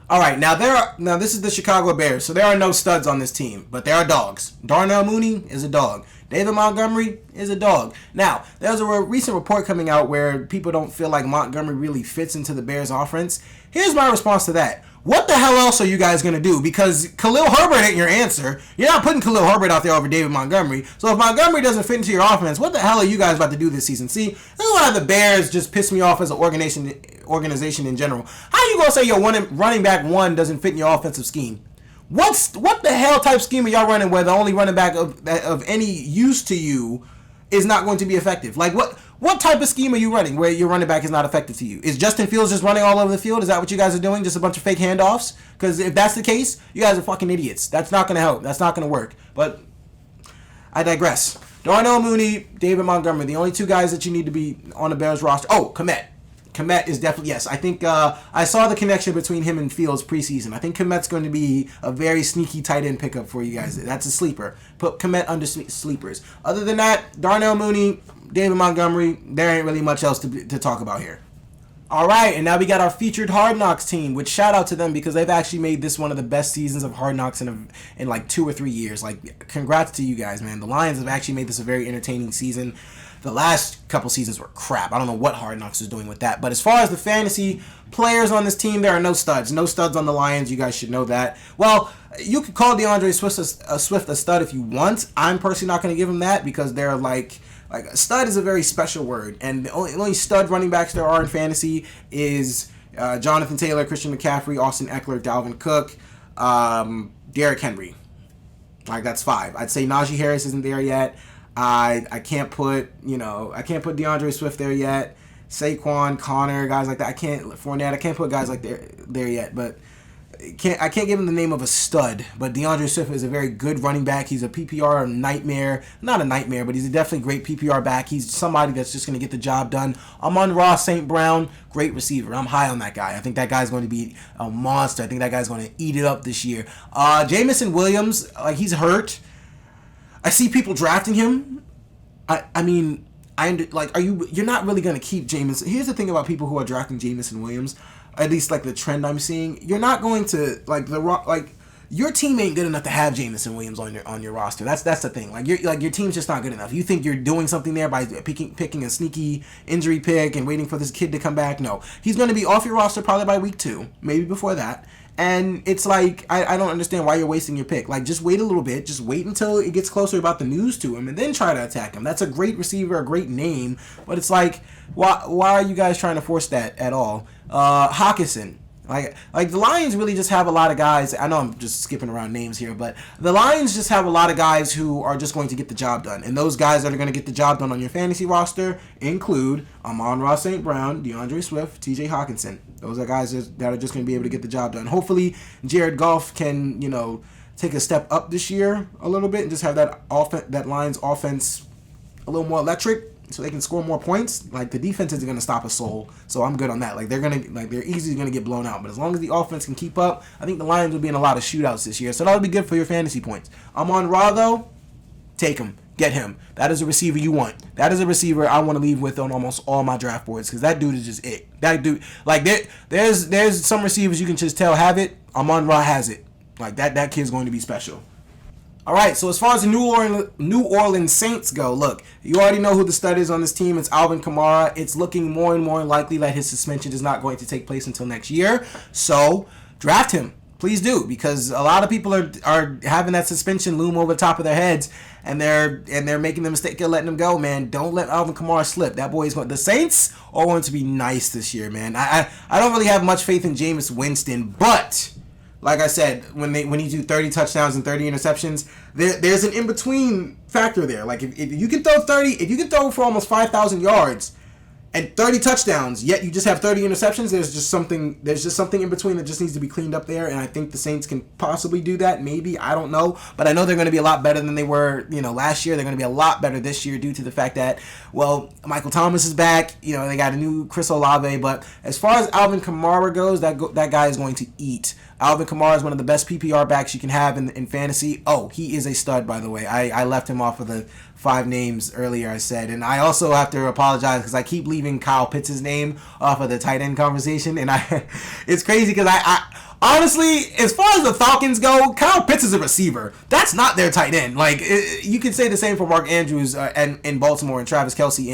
All right, now this is the Chicago Bears, so there are no studs on this team, but there are dogs. Darnell Mooney is a dog. David Montgomery is a dog. Now, there's a recent report coming out where people don't feel like Montgomery really fits into the Bears' offense. Here's my response to that. What the hell else are you guys going to do? Because Khalil Herbert ain't your answer. You're not putting Khalil Herbert out there over David Montgomery. So if Montgomery doesn't fit into your offense, what the hell are you guys about to do this season? See, this is why the Bears just piss me off as an organization in general. How you going to say your running back one doesn't fit in your offensive scheme? What the hell type scheme are y'all running where the only running back of any use to you is not going to be effective? What type of scheme are you running where your running back is not effective to you? Is Justin Fields just running all over the field? Is that what you guys are doing? Just a bunch of fake handoffs? Because if that's the case, you guys are fucking idiots. That's not going to help. That's not going to work. But I digress. Darnell Mooney, David Montgomery, the only two guys that you need to be on the Bears roster. Oh, Kmet. Kmet is definitely, yes. I think I saw the connection between him and Fields preseason. I think Kmet's going to be a very sneaky tight end pickup for you guys. That's a sleeper. Put Kmet under sleepers. Other than that, Darnell Mooney, David Montgomery, there ain't really much else to talk about here. All right, and now we got our featured Hard Knocks team, which shout out to them because they've actually made this one of the best seasons of Hard Knocks in 2 or 3 years. Congrats to you guys, man. The Lions have actually made this a very entertaining season. The last couple seasons were crap. I don't know what Hard Knocks is doing with that. But as far as the fantasy players on this team, there are no studs. No studs on the Lions. You guys should know that. Well, you could call DeAndre Swift a stud if you want. I'm personally not going to give him that because they're like a stud is a very special word. And the only stud running backs there are in fantasy is Jonathan Taylor, Christian McCaffrey, Austin Eckler, Dalvin Cook, Derrick Henry. That's 5. I'd say Najee Harris isn't there yet. I can't put DeAndre Swift there yet. Saquon, Connor, guys like that. Fournette. I can't put guys like there yet. But I can't give him the name of a stud. But DeAndre Swift is a very good running back. He's a PPR nightmare. Not a nightmare, but he's a definitely great PPR back. He's somebody that's just going to get the job done. Amon-Ra St. Brown, great receiver. I'm high on that guy. I think that guy's going to be a monster. I think that guy's going to eat it up this year. Jameson Williams, he's hurt. I see people drafting him. You're not really going to keep Jameson. Here's the thing about people who are drafting Jameson Williams, at least the trend I'm seeing. You're not going to your team ain't good enough to have Jameson Williams on your roster. That's the thing. Your team's just not good enough. You think you're doing something there by picking a sneaky injury pick and waiting for this kid to come back? No, he's going to be off your roster probably by week 2, maybe before that. And it's I don't understand why you're wasting your pick. Just wait a little bit. Just wait until it gets closer about the news to him and then try to attack him. That's a great receiver, a great name. But it's why are you guys trying to force that at all? Hawkinson. Like the Lions really just have a lot of guys. I know I'm just skipping around names here, but the Lions just have a lot of guys who are just going to get the job done. And those guys that are going to get the job done on your fantasy roster include Amon-Ra St. Brown, DeAndre Swift, TJ Hawkinson. Those are guys that are just going to be able to get the job done. Hopefully, Jared Goff can, take a step up this year a little bit and just have that Lions offense a little more electric, so they can score more points. Like, the defense isn't going to stop a soul, so I'm good on that. Like, they're easily going to get blown out, but as long as the offense can keep up, I think the Lions will be in a lot of shootouts this year, so that'll be good for your fantasy points. Amon-Ra, though, take him. Get him. That is a receiver you want. That is a receiver I want to leave with on almost all my draft boards, because that dude is just it. That dude, like, there's some receivers you can just tell have it. Amon-Ra has it. Like, that kid's going to be special. All right, so as far as the New Orleans Saints go, look, you already know who the stud is on this team. It's Alvin Kamara. It's looking more and more likely that his suspension is not going to take place until next year. So draft him. Please do, because a lot of people are having that suspension loom over the top of their heads, and they're making the mistake of letting him go, man. Don't let Alvin Kamara slip. That boy is going. The Saints are going to be nice this year, man. I don't really have much faith in Jameis Winston, but like I said, when you do 30 touchdowns and 30 interceptions, there's an in-between factor there. Like, if you can throw for almost 5,000 yards and 30 touchdowns, yet you just have 30 interceptions, there's just something in between that just needs to be cleaned up there, and I think the Saints can possibly do that. Maybe, I don't know, but I know they're going to be a lot better than they were, last year. They're going to be a lot better this year due to the fact that, well, Michael Thomas is back. They got a new Chris Olave, but as far as Alvin Kamara goes, that guy is going to eat. Alvin Kamara is one of the best PPR backs you can have in fantasy. Oh, he is a stud, by the way. I left him off of the 5 names earlier, I said. And I also have to apologize because I keep leaving Kyle Pitts' name off of the tight end conversation. And it's crazy because I honestly, as far as the Falcons go, Kyle Pitts is a receiver. That's not their tight end. Like, you could say the same for Mark Andrews in Baltimore and Travis Kelce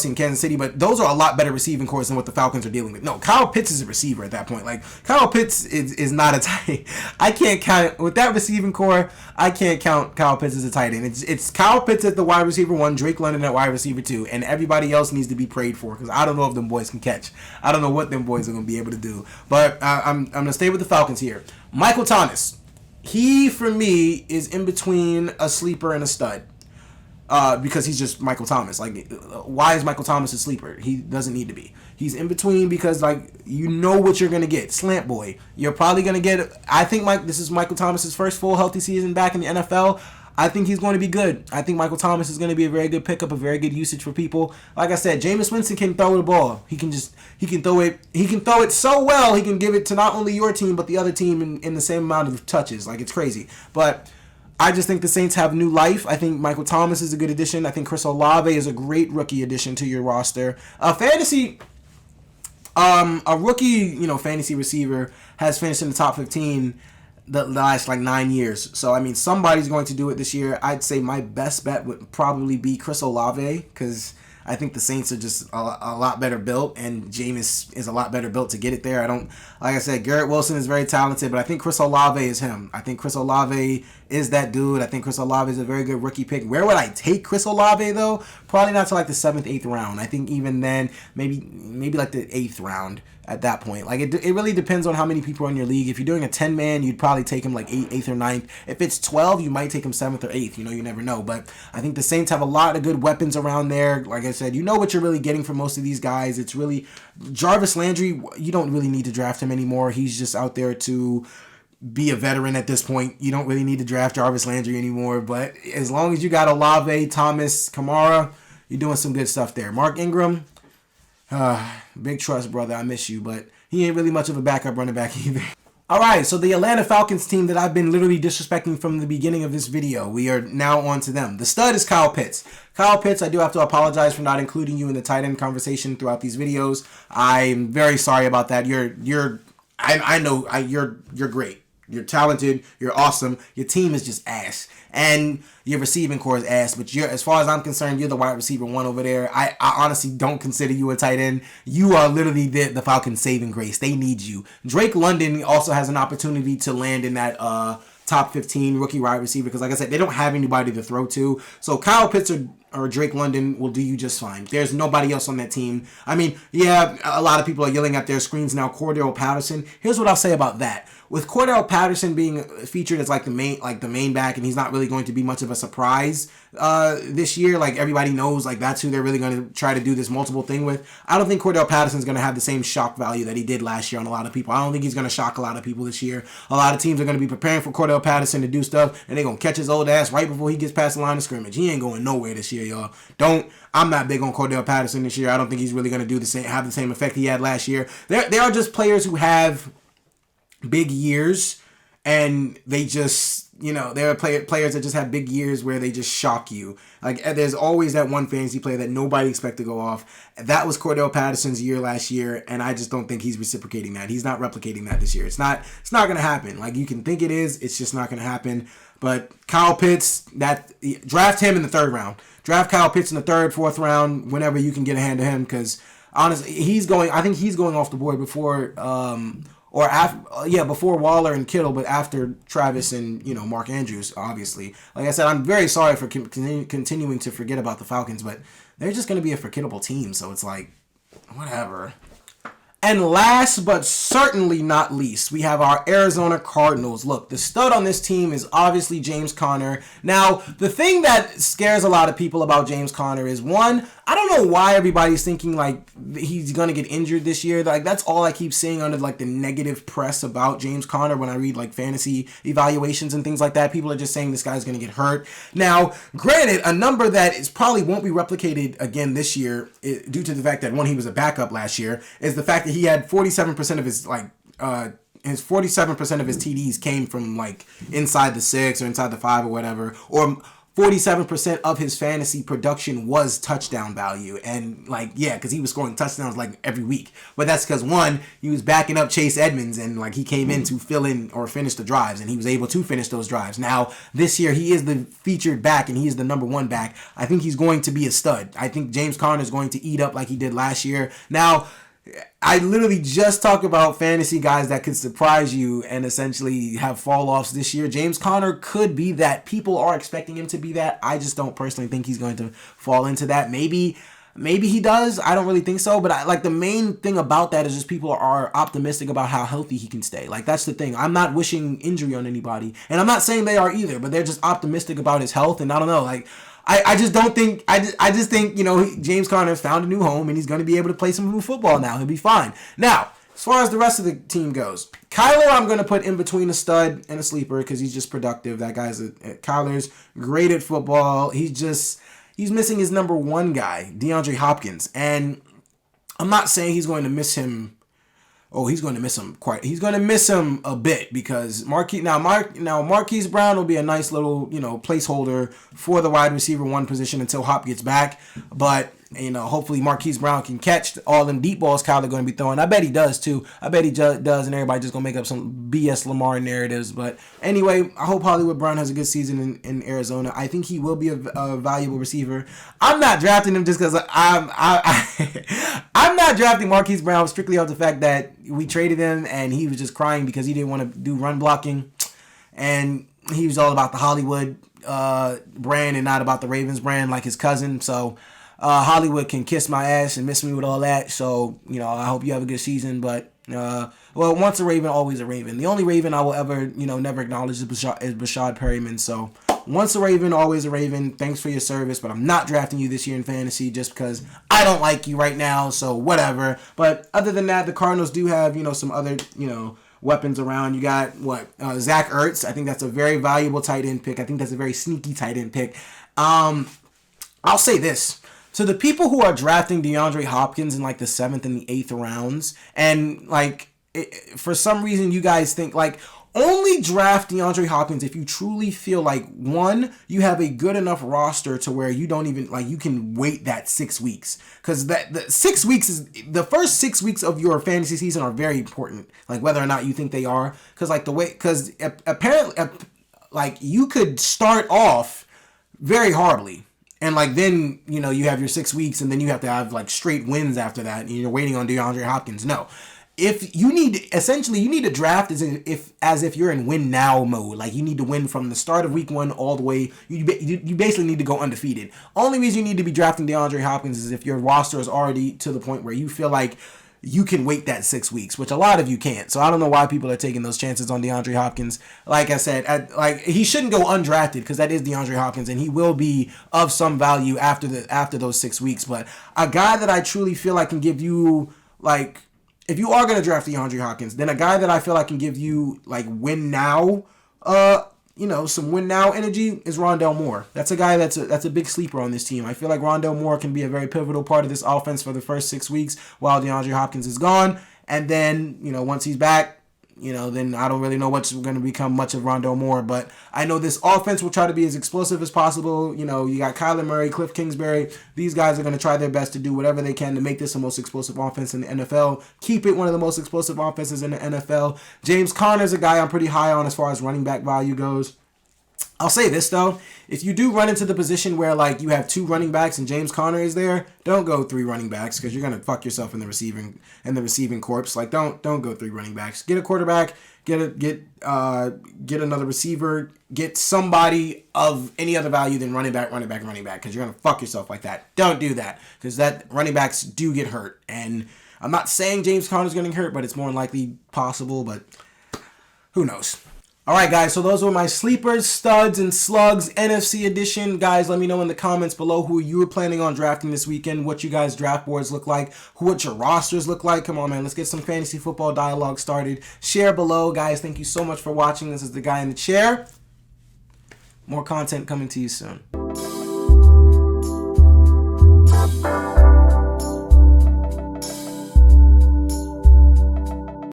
in Kansas City, but those are a lot better receiving cores than what the Falcons are dealing with. No, Kyle Pitts is a receiver at that point. Like, Kyle Pitts is not a tight. I can't count with that receiving core. I can't count Kyle Pitts as a tight end. It's Kyle Pitts at the wide receiver 1, Drake London at wide receiver 2, and everybody else needs to be prayed for, because I don't know if them boys can catch. I don't know what them boys are going to be able to do. But I'm going to stay with the Falcons here. Michael Thomas. He, for me, is in between a sleeper and a stud. Because he's just Michael Thomas. Like, why is Michael Thomas a sleeper? He doesn't need to be. He's in between because, like, you know what you're going to get. Slant boy. You're probably going to get, I think this is Michael Thomas's first full healthy season back in the NFL. I think he's going to be good. I think Michael Thomas is going to be a very good pickup, a very good usage for people. Like I said, Jameis Winston can throw the ball. He can throw it so well, he can give it to not only your team, but the other team in the same amount of touches. Like, it's crazy. But I just think the Saints have new life. I think Michael Thomas is a good addition. I think Chris Olave is a great rookie addition to your roster. A rookie, fantasy receiver has finished in the top 15 the last 9 years. So, I mean, somebody's going to do it this year. I'd say my best bet would probably be Chris Olave, because I think the Saints are just a lot better built, and Jameis is a lot better built to get it there. Like I said, Garrett Wilson is very talented, but I think Chris Olave is him. I think Chris Olave is that dude. I think Chris Olave is a very good rookie pick. Where would I take Chris Olave, though? Probably not to the 7th, 8th round. I think even then, maybe the 8th round at that point. Like, it really depends on how many people are in your league. If you're doing a 10-man, you'd probably take him 8th or 9th. If it's 12, you might take him 7th or 8th. You never know. But I think the Saints have a lot of good weapons around there. Like I said, you know what you're really getting from most of these guys. It's really Jarvis Landry. You don't really need to draft him anymore. He's just out there to be a veteran at this point. You don't really need to draft Jarvis Landry anymore. But as long as you got Olave, Thomas, Kamara, you're doing some good stuff there. Mark Ingram, big trust, brother. I miss you, but he ain't really much of a backup running back either. All right, so the Atlanta Falcons team that I've been literally disrespecting from the beginning of this video, we are now on to them. The stud is Kyle Pitts. Kyle Pitts, I do have to apologize for not including you in the tight end conversation throughout these videos. I'm very sorry about that. I know you're great. You're talented. You're awesome. Your team is just ass. And your receiving core is ass. But as far as I'm concerned, you're the wide receiver 1 over there. I honestly don't consider you a tight end. You are literally the Falcons' saving grace. They need you. Drake London also has an opportunity to land in that top 15 rookie wide receiver, because like I said, they don't have anybody to throw to. So Kyle Pitts or Drake London will do you just fine. There's nobody else on that team. I mean, yeah, a lot of people are yelling at their screens now. Cordell Patterson. Here's what I'll say about that. With Cordell Patterson being featured as like the main back, and he's not really going to be much of a surprise this year. Like everybody knows, like that's who they're really going to try to do this multiple thing with. I don't think Cordell Patterson's going to have the same shock value that he did last year on a lot of people. I don't think he's going to shock a lot of people this year. A lot of teams are going to be preparing for Cordell Patterson to do stuff, and they're going to catch his old ass right before he gets past the line of scrimmage. He ain't going nowhere this year, y'all. I'm not big on Cordell Patterson this year. I don't think he's really going to have the same effect he had last year. There are just players who have big years, and they just, there are players that just have big years where they just shock you. Like, there's always that one fantasy player that nobody expect to go off. That was Cordell Patterson's year last year, and I just don't think he's reciprocating that. He's not replicating that this year. It's not going to happen. Like, you can think it is, it's just not going to happen. But Kyle Pitts, draft him in the 3rd round. Draft Kyle Pitts in the 3rd, 4th round, whenever you can get a hand to him, because honestly, I think he's going off the board before before Waller and Kittle, but after Travis and, Mark Andrews, obviously. Like I said, I'm very sorry for continuing to forget about the Falcons, but they're just going to be a forgettable team, so it's like, whatever. And last but certainly not least, we have our Arizona Cardinals. Look, the stud on this team is obviously James Conner. Now, the thing that scares a lot of people about James Conner is, one, I don't know why everybody's thinking like he's going to get injured this year. Like, that's all I keep seeing under like the negative press about James Conner when I read like fantasy evaluations and things like that. People are just saying this guy's going to get hurt. Now, granted, a number that is probably won't be replicated again this year due to the fact that, one, he was a backup last year, is the fact that he had 47% of his 47% of his TDs came from like inside the 6 or inside the 5 or whatever, or 47% of his fantasy production was touchdown value. And like, yeah, because he was scoring touchdowns like every week. But that's because, one, he was backing up Chase Edmonds, and like he came in to fill in or finish the drives, and he was able to finish those drives. Now, this year, he is the featured back, and he is the number 1 back. I think he's going to be a stud. I think James Conner is going to eat up like he did last year. Now, I literally just talk about fantasy guys that could surprise you and essentially have fall-offs this year. James Conner could be that. People are expecting him to be that. I just don't personally think he's going to fall into that. Maybe he does. I don't really think so. But the main thing about that is just people are optimistic about how healthy he can stay. Like, that's the thing. I'm not wishing injury on anybody. And I'm not saying they are either. But they're just optimistic about his health. And I don't know, like, I just don't think, I just think, James Conner found a new home and he's going to be able to play some new football now. He'll be fine. Now, as far as the rest of the team goes, Kyler I'm going to put in between a stud and a sleeper because he's just productive. That guy's Kyler's great at football. He's missing his number 1 guy, DeAndre Hopkins. And I'm not saying he's going to miss him. Oh, he's going to miss him he's going to miss him a bit because Marquise Brown will be a nice little, placeholder for the wide receiver 1 position until Hop gets back. But, hopefully Marquise Brown can catch all them deep balls Kyler going to be throwing. I bet he does too. I bet he does, and everybody just going to make up some BS Lamar narratives. But anyway, I hope Hollywood Brown has a good season in Arizona. I think he will be a valuable receiver. I'm not drafting him just because I'm not drafting Marquise Brown strictly off the fact that we traded him and he was just crying because he didn't want to do run blocking. And he was all about the Hollywood brand and not about the Ravens brand like his cousin. So Hollywood can kiss my ass and miss me with all that. So, I hope you have a good season. But, once a Raven, always a Raven. The only Raven I will ever, never acknowledge is Bashad Perryman. So, once a Raven, always a Raven. Thanks for your service. But I'm not drafting you this year in fantasy just because I don't like you right now. So, whatever. But other than that, the Cardinals do have, some other, weapons around. You got, Zach Ertz. I think that's a very valuable tight end pick. I think that's a very sneaky tight end pick. I'll say this. So the people who are drafting DeAndre Hopkins in like the 7th and the 8th rounds, and for some reason you guys think only draft DeAndre Hopkins if you truly feel like, one, you have a good enough roster to where you don't even you can wait that 6 weeks, because the 6 weeks is the first 6 weeks of your fantasy season are very important, whether or not you think they are, because apparently you could start off very horribly. And then, you have your 6 weeks and then you have to have straight wins after that and you're waiting on DeAndre Hopkins. No. if you need, essentially, you need to draft as if you're in win now mode. Like, you need to win from the start of week 1 all the way. You basically need to go undefeated. Only reason you need to be drafting DeAndre Hopkins is if your roster is already to the point where you feel like you can wait that 6 weeks, which a lot of you can't. So I don't know why people are taking those chances on DeAndre Hopkins. Like I said, he shouldn't go undrafted because that is DeAndre Hopkins, and he will be of some value after those 6 weeks. But a guy that I truly feel like can give you, like, if you are going to draft DeAndre Hopkins, then a guy that I feel like can give you, like, win now, some win now energy is Rondale Moore. That's a guy that's a big sleeper on this team. I feel like Rondale Moore can be a very pivotal part of this offense for the first 6 weeks while DeAndre Hopkins is gone. And then, once he's back, then I don't really know what's going to become much of Rondale Moore. But I know this offense will try to be as explosive as possible. You got Kyler Murray, Cliff Kingsbury. These guys are going to try their best to do whatever they can to make this the most explosive offense in the NFL. Keep it one of the most explosive offenses in the NFL. James Conner's a guy I'm pretty high on as far as running back value goes. I'll say this, though. If you do run into the position where, like, you have 2 running backs and James Conner is there, don't go 3 running backs because you're going to fuck yourself in the receiving corpse. Like, don't go 3 running backs. Get a quarterback, get another receiver, get somebody of any other value than running back because you're going to fuck yourself like that. Don't do that because that running backs do get hurt. And I'm not saying James Conner's going to get hurt, but it's more than likely possible, but who knows? All right, guys, so those were my sleepers, studs, and slugs, NFC edition. Guys, let me know in the comments below who you were planning on drafting this weekend, what you guys' draft boards look like, what your rosters look like. Come on, man, let's get some fantasy football dialogue started. Share below. Guys, thank you so much for watching. This is The Guy in the Chair. More content coming to you soon.